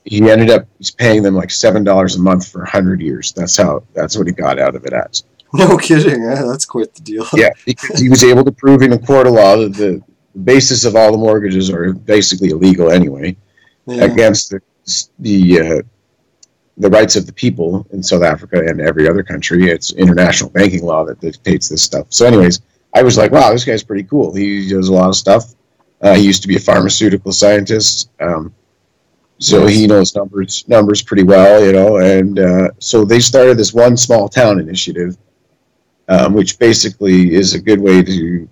He's paying them like $7 a month for 100 years. That's what he got out of it as. No kidding. That's quite the deal. Yeah, because he was able to prove in a court of law that the basis of all the mortgages are basically illegal anyway, against the rights of the people in South Africa and every other country. It's international banking law that dictates this stuff. So anyways, I was like, wow, this guy's pretty cool. He does a lot of stuff. He used to be a pharmaceutical scientist. So he knows numbers pretty well, and so they started this one small town initiative, which basically is a good way to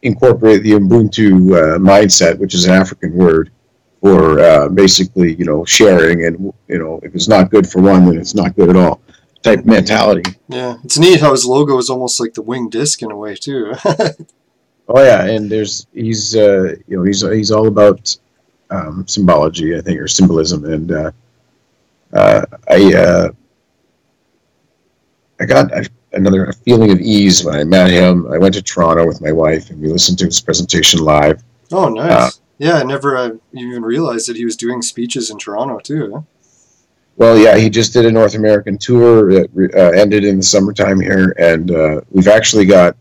incorporate the Ubuntu mindset, which is an African word for basically, sharing, and, if it's not good for one, then it's not good at all type mentality. Yeah, it's neat how his logo is almost like the winged disc in a way too. Oh yeah, and he's all about symbology, I think, or symbolism, and I got another feeling of ease when I met him. I went to Toronto with my wife, and we listened to his presentation live. Oh, nice. I never even realized that he was doing speeches in Toronto too. Huh? Well, yeah, he just did a North American tour that ended in the summertime here, and we've actually got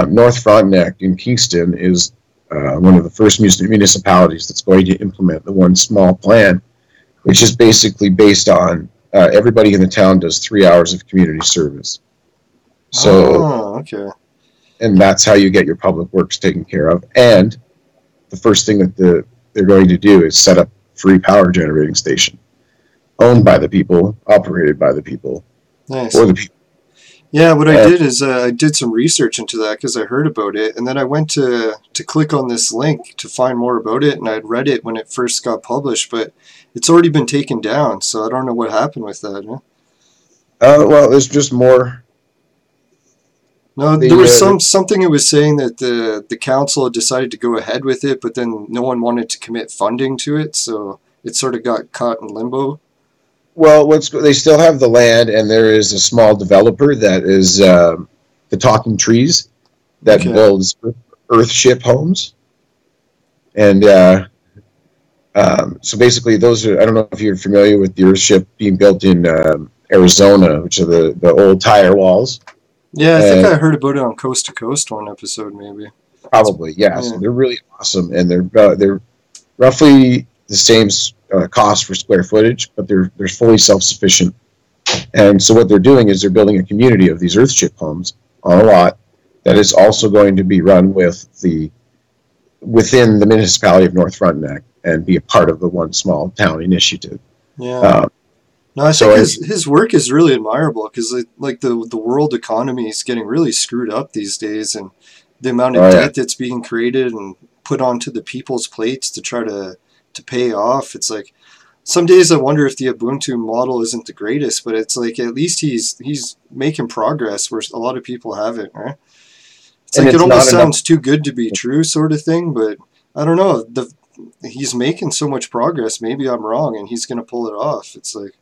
North Frontenac in Kingston is one of the first municipalities that's going to implement the one small plan, which is basically based on everybody in the town does 3 hours of community service. So, okay. And that's how you get your public works taken care of. And the first thing that they're going to do is set up free power generating station, owned by the people, operated by the people, Nice. for the people. Yeah, what I did is I did some research into that because I heard about it, and then I went to click on this link to find more about it, and I'd read it when it first got published, but it's already been taken down, so I don't know what happened with that. Huh? Well, there's just more. No, there was something it was saying that the council had decided to go ahead with it, but then no one wanted to commit funding to it, so it sort of got caught in limbo. Well, they still have the land, and there is a small developer that is the Talking Trees that builds Earthship homes, and so basically those are. I don't know if you're familiar with the Earthship being built in Arizona, which are the old tire walls. Yeah, I think I heard about it on Coast to Coast one episode, maybe. Probably, yeah. So they're really awesome, and they're roughly the same cost for square footage, but they're fully self-sufficient. And so what they're doing is they're building a community of these Earthship homes on a lot that is also going to be run within the municipality of North Frontenac and be a part of the One Small Town initiative. Yeah. No, I think his work is really admirable because like the world economy is getting really screwed up these days, and the amount of debt that's being created and put onto the people's plates to try to pay off. It's like some days I wonder if the Ubuntu model isn't the greatest, but it's like at least he's making progress where a lot of people haven't, right? It's like it almost sounds too good to be true sort of thing, but I don't know. He's making so much progress. Maybe I'm wrong and he's going to pull it off. It's like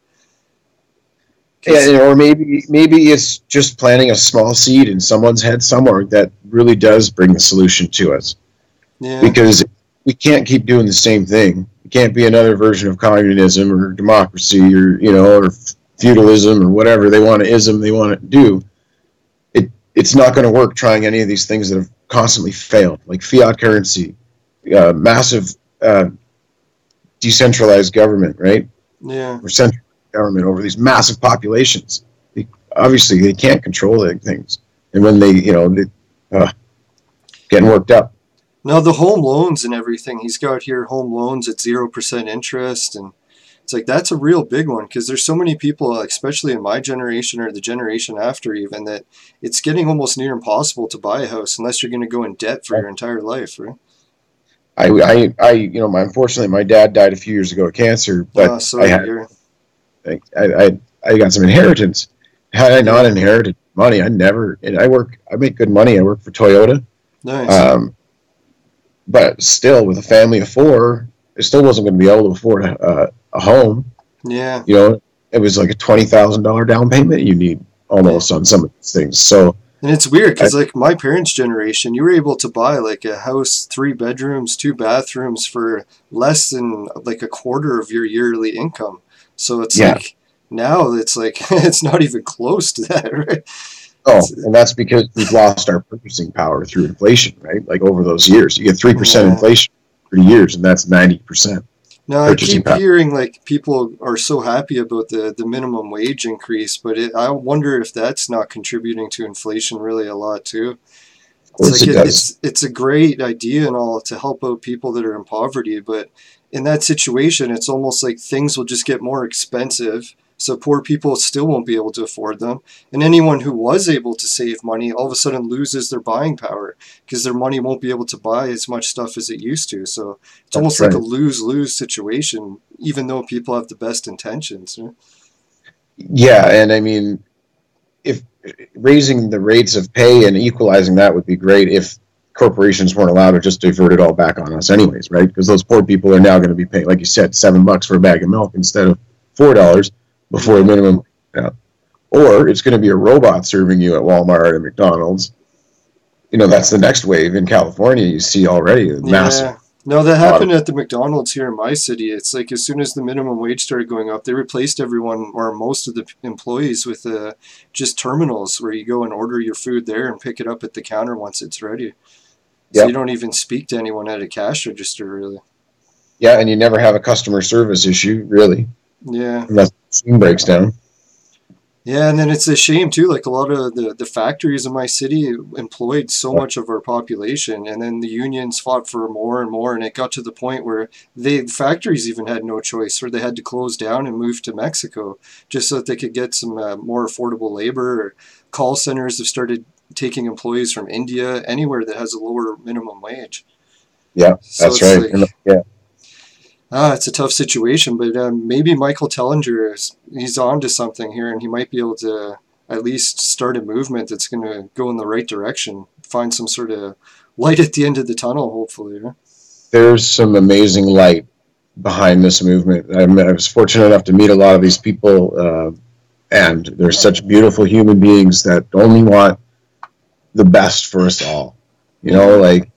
or maybe it's just planting a small seed in someone's head somewhere that really does bring the solution to us. Yeah. Because we can't keep doing the same thing. It can't be another version of communism or democracy or or feudalism or whatever they want to do. It's not going to work trying any of these things that have constantly failed, like fiat currency, massive decentralized government, right? Yeah. Or central government over these massive populations. Obviously, they can't control things, and when they getting worked up. No, the home loans and everything. He's got here home loans at 0% interest. And it's like that's a real big one because there's so many people, especially in my generation or the generation after even, that it's getting almost near impossible to buy a house unless you're going to go in debt for your entire life, right? Unfortunately, my dad died a few years ago of cancer, but I got some inheritance. Had I not inherited money, I make good money. I work for Toyota. Nice. But still, with a family of four, I still wasn't going to be able to afford a home. Yeah. It was like a $20,000 down payment you need almost on some of these things. So, and it's weird because like my parents' generation, you were able to buy like a house, 3 bedrooms, 2 bathrooms for less than like a quarter of your yearly income. So it's like now it's like it's not even close to that, right? Oh, and that's because we've lost our purchasing power through inflation, right? Like over those years, you get 3% inflation for years, and that's 90%. No, I keep hearing like people are so happy about the minimum wage increase, but I wonder if that's not contributing to inflation really a lot too. It's a great idea and all to help out people that are in poverty, but in that situation, it's almost like things will just get more expensive. So poor people still won't be able to afford them. And anyone who was able to save money all of a sudden loses their buying power because their money won't be able to buy as much stuff as it used to. So it's almost like a lose-lose situation, even though people have the best intentions. Right? Yeah, and I mean, if raising the rates of pay and equalizing that would be great if corporations weren't allowed to just divert it all back on us anyways, right? Because those poor people are now going to be paying, like you said, $7 for a bag of milk instead of $4 before the minimum. Or it's going to be a robot serving you at Walmart and McDonald's. That's the next wave in California. You see already massive. No, that happened at the McDonald's here in my city. It's like as soon as the minimum wage started going up, they replaced everyone or most of the employees with just terminals where you go and order your food there and pick it up at the counter once it's ready. So you don't even speak to anyone at a cash register, really. Yeah, and you never have a customer service issue, really. Yeah. Unless the machine breaks down. Yeah, and then it's a shame too. Like a lot of the factories in my city employed so much of our population, and then the unions fought for more and more, and it got to the point where the factories even had no choice, or they had to close down and move to Mexico just so that they could get some more affordable labor. Or call centers have started taking employees from India, anywhere that has a lower minimum wage. Yeah, So that's it's right. like, Yeah. it's a tough situation, but maybe Michael Tellinger he's on to something here, and he might be able to at least start a movement that's going to go in the right direction, find some sort of light at the end of the tunnel, hopefully. Right? There's some amazing light behind this movement. I was fortunate enough to meet a lot of these people, and they're such beautiful human beings that only want the best for us all. You know, like,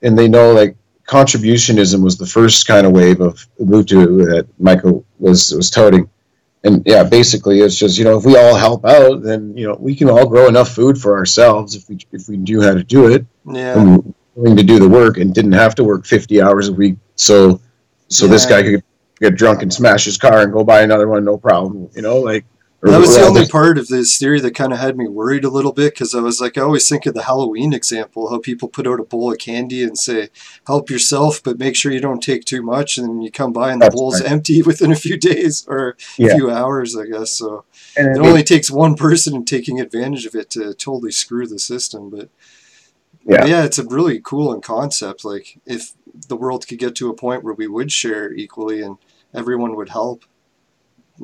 and they know, like, contributionism was the first kind of wave of Ubuntu that Michael was touting. And yeah, basically it's just, if we all help out, then, we can all grow enough food for ourselves if we knew how to do it. Yeah. And we're willing to do the work and didn't have to work 50 hours a week. So this guy could get drunk and smash his car and go buy another one, no problem, like. That was the only part of this theory that kind of had me worried a little bit, because I was like, I always think of the Halloween example, how people put out a bowl of candy and say, help yourself, but make sure you don't take too much, and then you come by and the bowl's empty within a few days or a few hours, I guess. So it only takes one person taking advantage of it to totally screw the system. But yeah, it's a really cool in concept. Like, if the world could get to a point where we would share equally and everyone would help.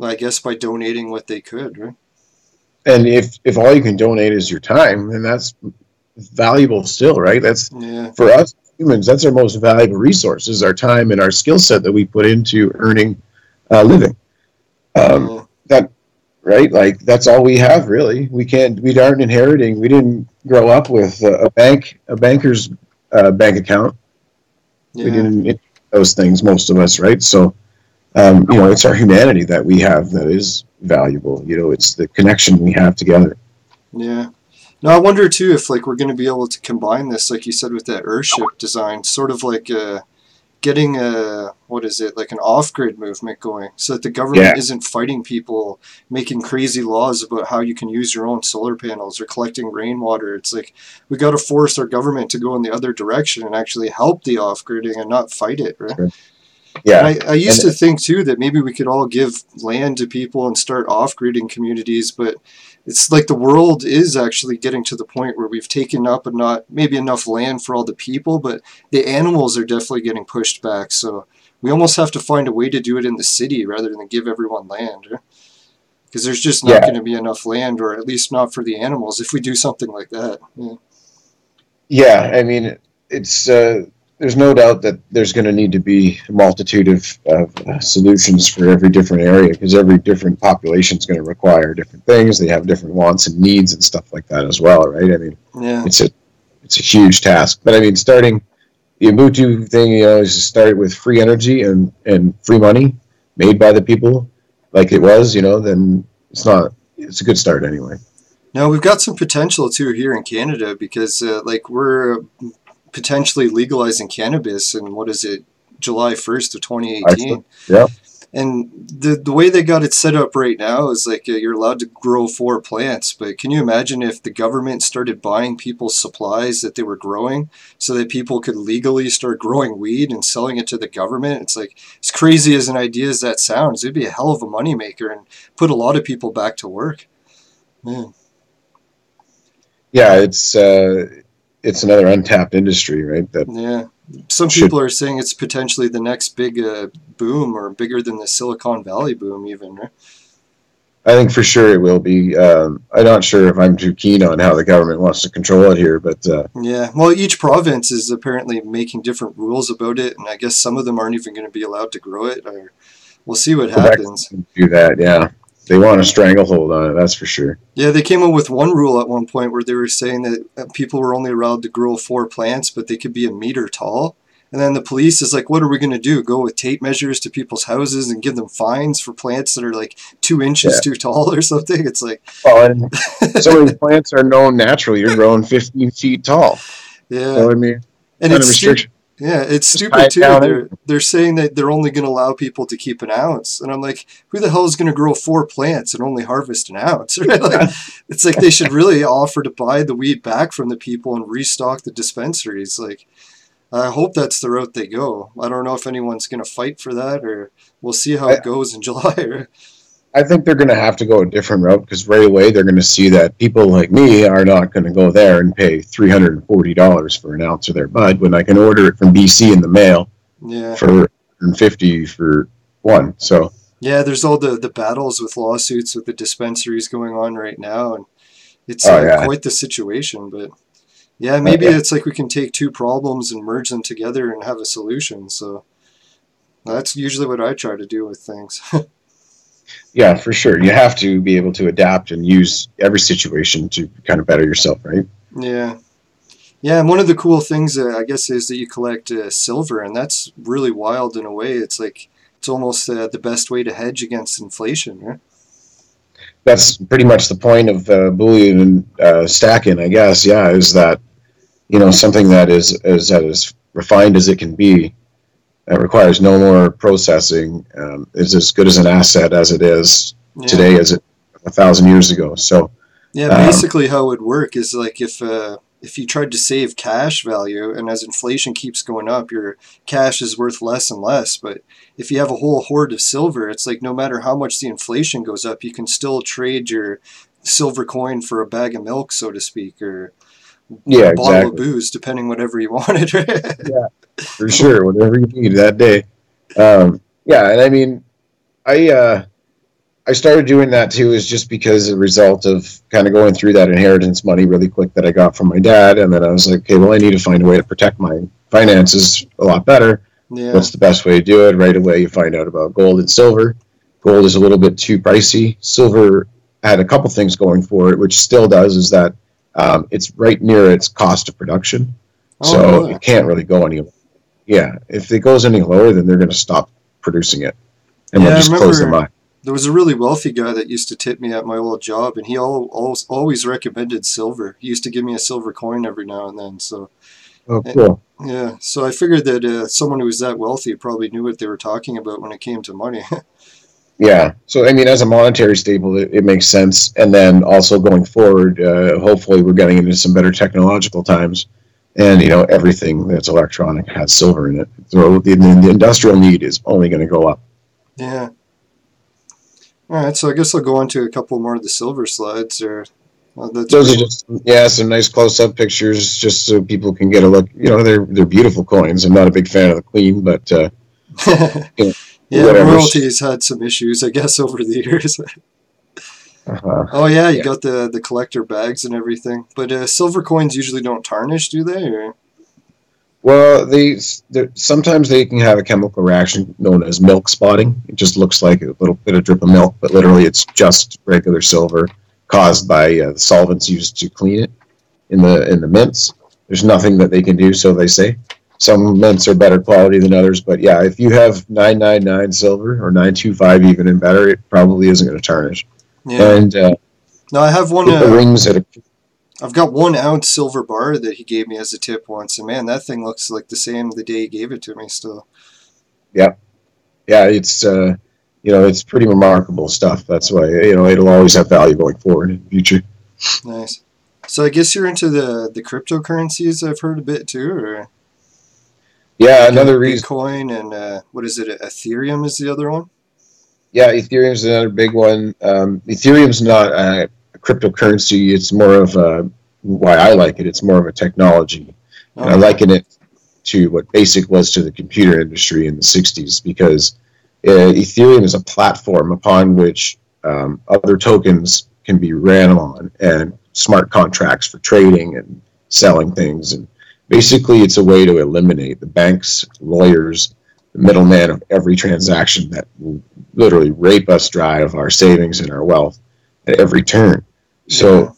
I guess by donating what they could, right? And if all you can donate is your time, then that's valuable still, right? That's for us humans, that's our most valuable resource, is our time and our skill set that we put into earning a living. That, right? Like, that's all we have, really. We aren't inheriting. We didn't grow up with a banker's bank account. We didn't those things, most of us, right? So. It's our humanity that we have that is valuable. It's the connection we have together. Yeah. Now, I wonder, too, if, like, we're going to be able to combine this, like you said, with that Earthship design, sort of like getting like an off-grid movement going, so that the government isn't fighting people, making crazy laws about how you can use your own solar panels or collecting rainwater. It's like, we got to force our government to go in the other direction and actually help the off-gridding and not fight it, right? Sure. Yeah, and I used to think too that maybe we could all give land to people and start off-gridding communities, but it's like the world is actually getting to the point where we've taken up and not maybe enough land for all the people, but the animals are definitely getting pushed back. So we almost have to find a way to do it in the city rather than give everyone land, because there's just not going to be enough land, or at least not for the animals, if we do something like that. Yeah, I mean, it's. There's no doubt that there's going to need to be a multitude of solutions for every different area, because every different population is going to require different things. They have different wants and needs and stuff like that as well, right? I mean, it's a huge task. But I mean, starting the Ubuntu thing, is started with free energy and free money made by the people, like it was, then it's a good start anyway. Now, we've got some potential too here in Canada, because we're potentially legalizing cannabis in, July 1st of 2018. Yeah. And the way they got it set up right now is like you're allowed to grow 4 plants, but can you imagine if the government started buying people's supplies that they were growing so that people could legally start growing weed and selling it to the government? It's like, as crazy as an idea as that sounds, it'd be a hell of a moneymaker and put a lot of people back to work. Man. Yeah, it's another untapped industry, right? Some people are saying it's potentially the next big boom, or bigger than the Silicon Valley boom even, right? I think for sure it will be. I'm not sure if I'm too keen on how the government wants to control it here, but... well, each province is apparently making different rules about it, and I guess some of them aren't even going to be allowed to grow it, or we'll see what happens. Do that, yeah. They want a stranglehold on it, that's for sure. Yeah, they came up with one rule at one point where they were saying that people were only allowed to grow 4 plants, but they could be a meter tall. And then the police is like, what are we going to do? Go with tape measures to people's houses and give them fines for plants that are like 2 inches too tall or something? It's like... Well, and some of these plants are known naturally. You're growing 15 feet tall. Yeah. So, I mean, and it's Yeah, it's stupid too. They're saying that they're only going to allow people to keep an ounce, and I'm like, who the hell is going to grow 4 plants and only harvest an ounce? Right? Like, it's like they should really offer to buy the weed back from the people and restock the dispensaries. Like, I hope that's the route they go. I don't know if anyone's going to fight for that, or we'll see how it goes in July. I think they're going to have to go a different route because right away they're going to see that people like me are not going to go there and pay $340 for an ounce of their bud when I can order it from BC in the mail for $150 for one. So yeah, there's all the battles with lawsuits with the dispensaries going on right now, and it's quite the situation. But yeah, maybe it's like we can take two problems and merge them together and have a solution. So that's usually what I try to do with things. Yeah, for sure. You have to be able to adapt and use every situation to kind of better yourself, right? Yeah. Yeah, and one of the cool things, I guess, is that you collect silver, and that's really wild in a way. It's like, it's almost the best way to hedge against inflation, right? That's pretty much the point of bullion and stacking, I guess, is that, something that is as refined as it can be, that requires no more processing, is as good as an asset as it is today as it 1,000 years ago. So yeah, basically how it would work is like if you tried to save cash value, and as inflation keeps going up, your cash is worth less and less. But if you have a whole hoard of silver, it's like no matter how much the inflation goes up, you can still trade your silver coin for a bag of milk, so to speak, or a bottle of booze, depending whatever you wanted. Yeah, for sure, whatever you need that day. And I mean, I started doing that too, is just because a result of kind of going through that inheritance money really quick that I got from my dad, and then I was like, okay, well, I need to find a way to protect my finances a lot better. Yeah. What's the best way to do it? Right away, you find out about gold and silver. Gold is a little bit too pricey. Silver had a couple things going for it, which still does, is that it's right near its cost of production. So it can't really go any lower. Yeah, if it goes any lower, then they're going to stop producing it, and we'll just close the mine. There was a really wealthy guy that used to tip me at my old job, and he always recommended silver. He used to give me a silver coin every now and then. So, cool. Yeah, so I figured that someone who was that wealthy probably knew what they were talking about when it came to money. Yeah, so I mean, as a monetary staple, it makes sense. And then also going forward, hopefully we're getting into some better technological times. And, everything that's electronic has silver in it. So the industrial need is only going to go up. Yeah. All right, so I guess I'll go on to a couple more of the silver slides. Those are just some nice close-up pictures, just so people can get a look. They're beautiful coins. I'm not a big fan of the Queen, but royalty's had some issues, I guess, over the years. Oh yeah, you got the collector bags and everything, but silver coins usually don't tarnish, do they? Or? Well, sometimes they can have a chemical reaction known as milk spotting. It just looks like a little bit of drip of milk, but literally it's just regular silver caused by the solvents used to clean it in the mints. There's nothing that they can do, so they say. Some mints are better quality than others, but yeah, if you have 999 silver or 925 even and better, it probably isn't going to tarnish. Yeah. And no, I have one. The rings I've got 1 ounce silver bar that he gave me as a tip once, and man, that thing looks like the same the day he gave it to me still. Yeah, it's it's pretty remarkable stuff. That's why it'll always have value going forward in the future. Nice. So I guess you're into the cryptocurrencies. I've heard a bit too, or another reason. Bitcoin and what is it? Ethereum is the other one. Yeah, Ethereum is another big one. Ethereum's not a cryptocurrency. It's more of why I like it. It's more of a technology. And I liken it to what BASIC was to the computer industry in the 60s, because Ethereum is a platform upon which other tokens can be ran on, and smart contracts for trading and selling things. And basically, it's a way to eliminate the banks, lawyers, the middleman of every transaction that will literally rape us dry of our savings and our wealth at every turn. So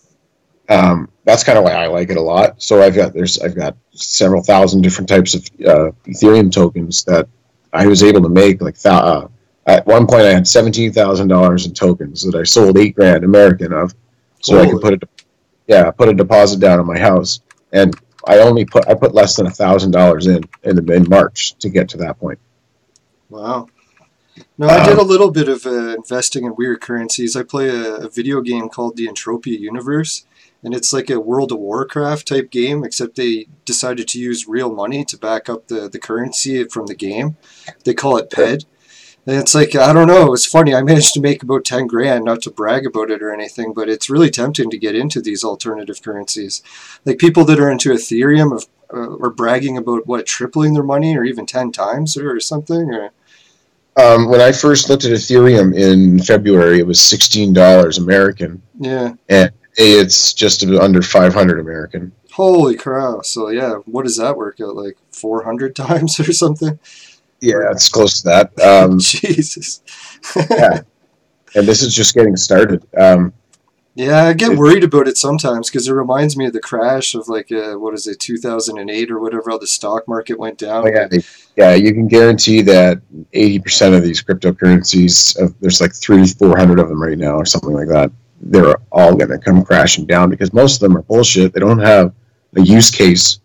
that's kind of why I like it a lot. So I've got several thousand different types of Ethereum tokens that I was able to make. Like at one point, I had $17,000 in tokens that I sold $8,000 American of, so I could put a deposit down on my house. And I put less than $1,000 in March to get to that point. Wow. No, I did a little bit of investing in weird currencies. I play a video game called the Entropia Universe, and it's like a World of Warcraft type game, except they decided to use real money to back up the currency from the game. They call it PED. And it's like, I don't know, it's funny. I managed to make about 10 grand, not to brag about it or anything, but it's really tempting to get into these alternative currencies. Like people that are into Ethereum are bragging about, what, tripling their money or even 10 times or something? Or when I first looked at Ethereum in February, it was $16 American. Yeah. And it's just under 500 American. Holy crap. So, yeah, what does that work out, like 400 times or something? Yeah, it's close to that. Jesus. Yeah. And this is just getting started. Yeah, I get worried about it sometimes because it reminds me of the crash of, like, 2008 or whatever, how the stock market went down. Yeah, you can guarantee that 80% of these cryptocurrencies, there's like 300-400 of them right now or something like that, they're all going to come crashing down because most of them are bullshit. They don't have a use case.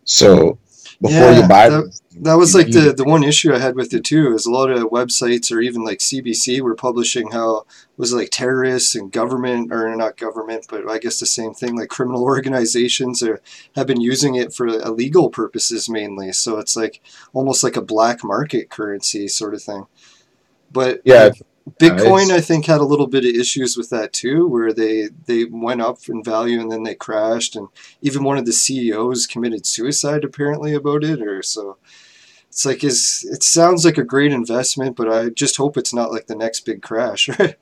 So before you buy them, that was like the one issue I had with it too, is a lot of websites or even like CBC were publishing how was like terrorists and government, or not government, but I guess the same thing, like criminal organizations have been using it for illegal purposes mainly. So it's like almost like a black market currency sort of thing. But yeah, Bitcoin, I think, had a little bit of issues with that too, where they went up in value and then they crashed, and even one of the CEOs committed suicide apparently about it. Or so it's like, it sounds like a great investment, but I just hope it's not like the next big crash, right?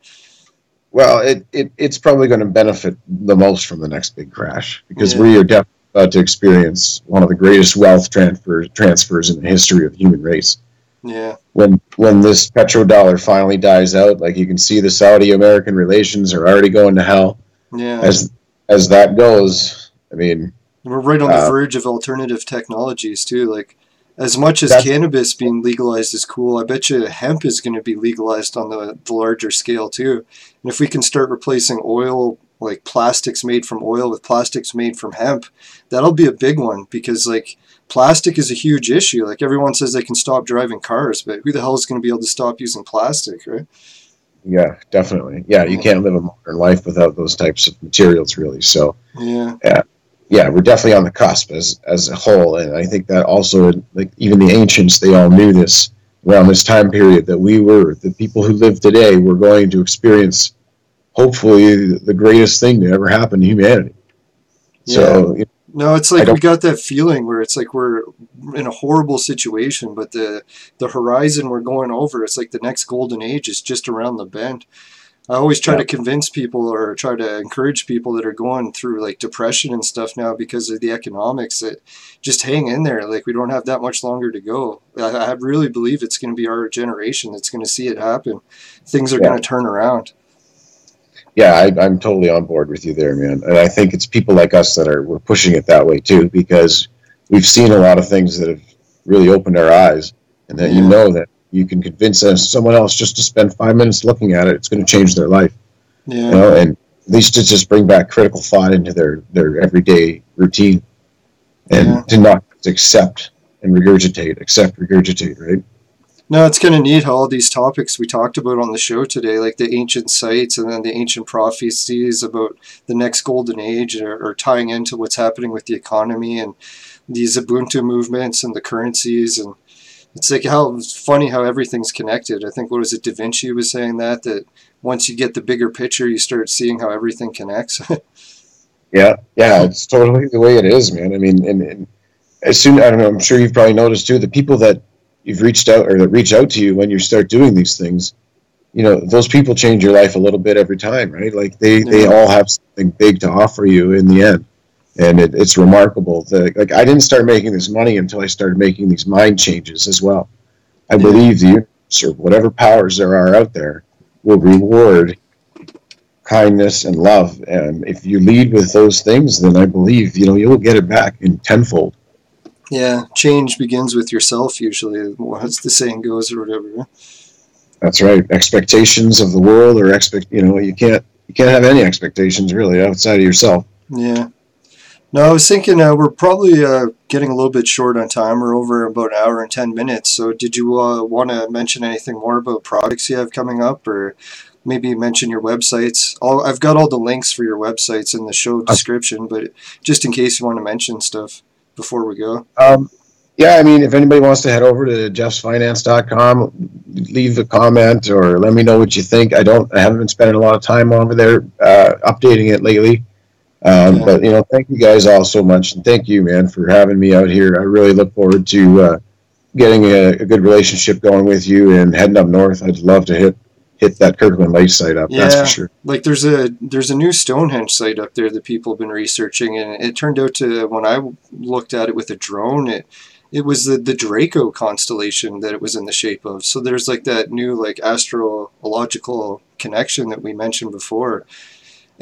Well, it's probably going to benefit the most from the next big crash because we are definitely about to experience one of the greatest wealth transfers in the history of the human race. Yeah. When this petrodollar finally dies out, like you can see the Saudi-American relations are already going to hell. Yeah. As that goes, I mean, we're right on the verge of alternative technologies too. Like, as much as cannabis being legalized is cool, I bet you hemp is going to be legalized on the larger scale too. And if we can start replacing oil, like plastics made from oil with plastics made from hemp, that'll be a big one, because like plastic is a huge issue. Like everyone says they can stop driving cars, but who the hell is going to be able to stop using plastic, right? Yeah, definitely. Yeah, you can't live a modern life without those types of materials, really. So yeah, we're definitely on the cusp as a whole, and I think that also, like even the ancients, they all knew this around this time period, that the people who live today were going to experience, hopefully, the greatest thing to ever happen to humanity. Yeah. So, no, it's like we got that feeling where it's like we're in a horrible situation, but the horizon we're going over, it's like the next golden age is just around the bend. I always try to convince people, or try to encourage people that are going through like depression and stuff now because of the economics, that just hang in there. Like, we don't have that much longer to go. I really believe it's going to be our generation that's going to see it happen. Things are going to turn around. Yeah, I'm totally on board with you there, man. And I think it's people like us that we're pushing it that way too, because we've seen a lot of things that have really opened our eyes, and that you know that you can convince someone else just to spend 5 minutes looking at it. It's going to change their life. Yeah. You know, and at least to just bring back critical thought into their everyday routine, and to not accept, regurgitate, right? No, it's kind of neat how all these topics we talked about on the show today, like the ancient sites and then the ancient prophecies about the next golden age, are tying into what's happening with the economy and these Ubuntu movements and the currencies. And it's like it's funny how everything's connected. I think, what was it, Da Vinci was saying that once you get the bigger picture, you start seeing how everything connects. Yeah, it's totally the way it is, man. I mean, and as soon, I don't know, I'm sure you've probably noticed too, the people that you've reached out, or that reach out to you when you start doing these things, you know, those people change your life a little bit every time, right? Like they all have something big to offer you in the end. And it's remarkable. Like, I didn't start making this money until I started making these mind changes as well. I believe the universe, or whatever powers there are out there, will reward kindness and love. And if you lead with those things, then I believe, you'll get it back in tenfold. Yeah, change begins with yourself, usually, as the saying goes, or whatever. That's right. Expectations of the world, or you can't have any expectations really outside of yourself. Yeah. No, I was thinking we're probably getting a little bit short on time. We're over about an hour and 10 minutes. So did you want to mention anything more about products you have coming up, or maybe mention your websites? I've got all the links for your websites in the show description, but just in case you want to mention stuff before we go. Yeah, I mean, if anybody wants to head over to jeffsfinance.com, leave a comment or let me know what you think. I haven't been spending a lot of time over there updating it lately. Okay. But, thank you guys all so much. And thank you, man, for having me out here. I really look forward to getting a good relationship going with you and heading up north. I'd love to hit that Kirkland Lake site up. Yeah, That's for sure. like there's a new Stonehenge site up there that people have been researching, and it turned out to, when I looked at it with a drone, it was the Draco constellation that it was in the shape of. So there's like that new like astrological connection that we mentioned before.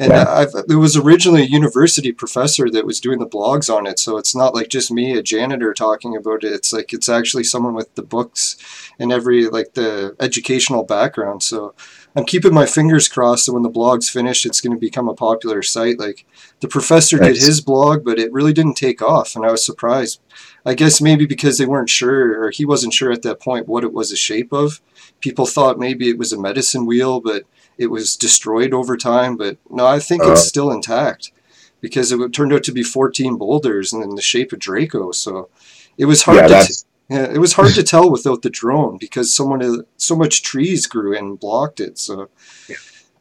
And Yeah. it was originally a university professor that was doing the blogs on it, so it's not like just me, a janitor, talking about it. It's like it's actually someone with the books and every like the educational background. So I'm keeping my fingers crossed that when the blog's finished, it's going to become a popular site. Like the professor did his blog, but it really didn't take off, and I was surprised. I guess maybe because they weren't sure, or he wasn't sure at that point what it was a shape of. People thought maybe it was a medicine wheel, but it was destroyed over time. But no, I think it's still intact because it turned out to be 14 boulders and in the shape of Draco. So it was hard it was hard to tell without the drone because so much trees grew in and blocked it. So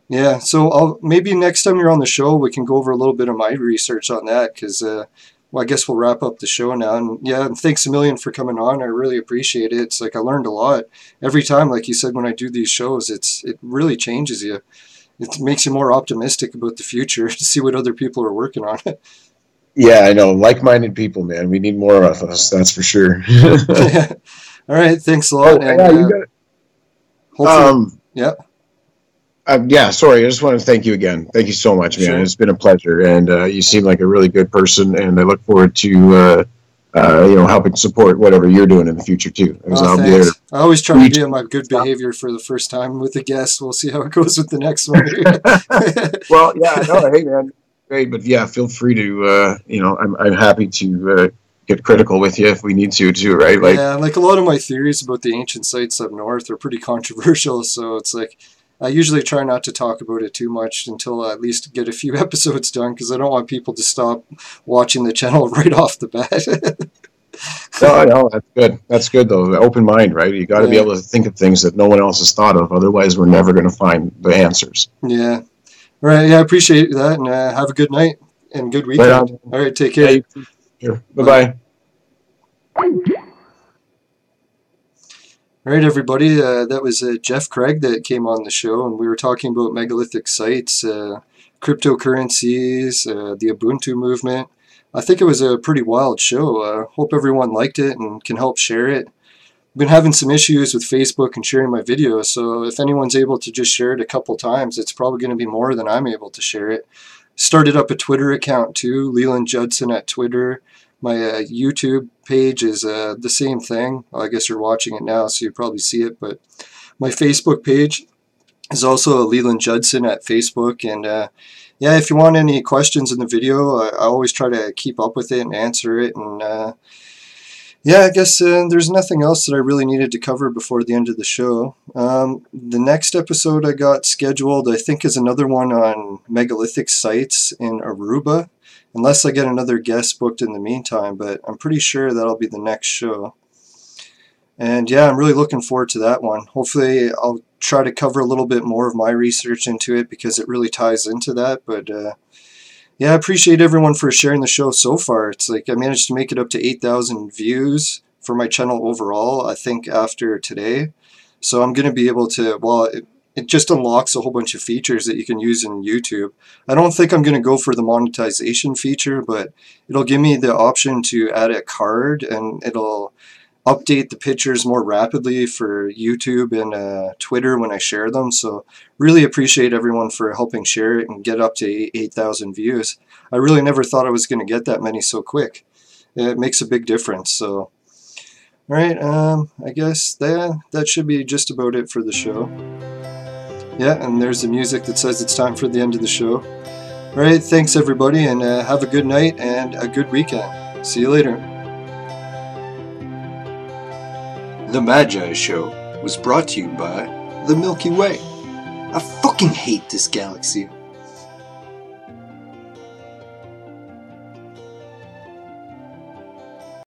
yeah, so maybe next time you're on the show we can go over a little bit of my research on that, because well, I guess we'll wrap up the show now. And yeah, and thanks a million for coming on. I really appreciate it. It's like I learned a lot every time. Like you said, when I do these shows, it really changes you. It makes you more optimistic about the future to see what other people are working on. Yeah, I know. Like-minded people, man. We need more of us. That's for sure. All right, thanks a lot. And yeah, you got it. Hopefully, yeah. Yeah, sorry. I just want to thank you again. Thank you so much, man. Sure. It's been a pleasure, and you seem like a really good person. And I look forward to helping support whatever you're doing in the future too. I'll be there. I always try to be on my good behavior for the first time with the guests. We'll see how it goes with the next one. Well, yeah, no, hey man, great, but yeah, feel free to. I'm happy to get critical with you if we need to too, right? Like, yeah, like a lot of my theories about the ancient sites up north are pretty controversial, so it's like I usually try not to talk about it too much until I at least get a few episodes done, because I don't want people to stop watching the channel right off the bat. No, that's good. That's good though. The open mind, right? You got to be able to think of things that no one else has thought of. Otherwise, we're never going to find the answers. Yeah. All right. Yeah, I appreciate that, and have a good night and good weekend. All right, take care. Yeah, bye-bye. All right, everybody. That was Jeff Craig that came on the show, and we were talking about megalithic sites, cryptocurrencies, the Ubuntu movement. I think it was a pretty wild show. Hope everyone liked it and can help share it. I've been having some issues with Facebook and sharing my videos, so if anyone's able to just share it a couple times, it's probably going to be more than I'm able to share it. Started up a Twitter account too, Leland Judson at Twitter. My YouTube page is the same thing. Well, I guess you're watching it now, so you probably see it. But my Facebook page is also Leland Judson at Facebook. And yeah, if you want any questions in the video, I always try to keep up with it and answer it. And yeah, I guess there's nothing else that I really needed to cover before the end of the show. The next episode I got scheduled, I think, is another one on megalithic sites in Aruba. Unless I get another guest booked in the meantime, but I'm pretty sure that'll be the next show. And yeah, I'm really looking forward to that one. Hopefully I'll try to cover a little bit more of my research into it, because it really ties into that. But yeah, I appreciate everyone for sharing the show so far. It's like I managed to make it up to 8,000 views for my channel overall, I think, after today. So I'm going to be able to, well, it just unlocks a whole bunch of features that you can use in YouTube. I don't think I'm going to go for the monetization feature, but it'll give me the option to add a card, and it'll update the pictures more rapidly for YouTube and Twitter when I share them. So really appreciate everyone for helping share it and get up to 8,000 views. I really never thought I was going to get that many so quick. It makes a big difference. So all right, I guess that should be just about it for the show. Yeah, and there's the music that says it's time for the end of the show. Alright, thanks everybody, and have a good night and a good weekend. See you later. The Magi Show was brought to you by the Milky Way. I fucking hate this galaxy.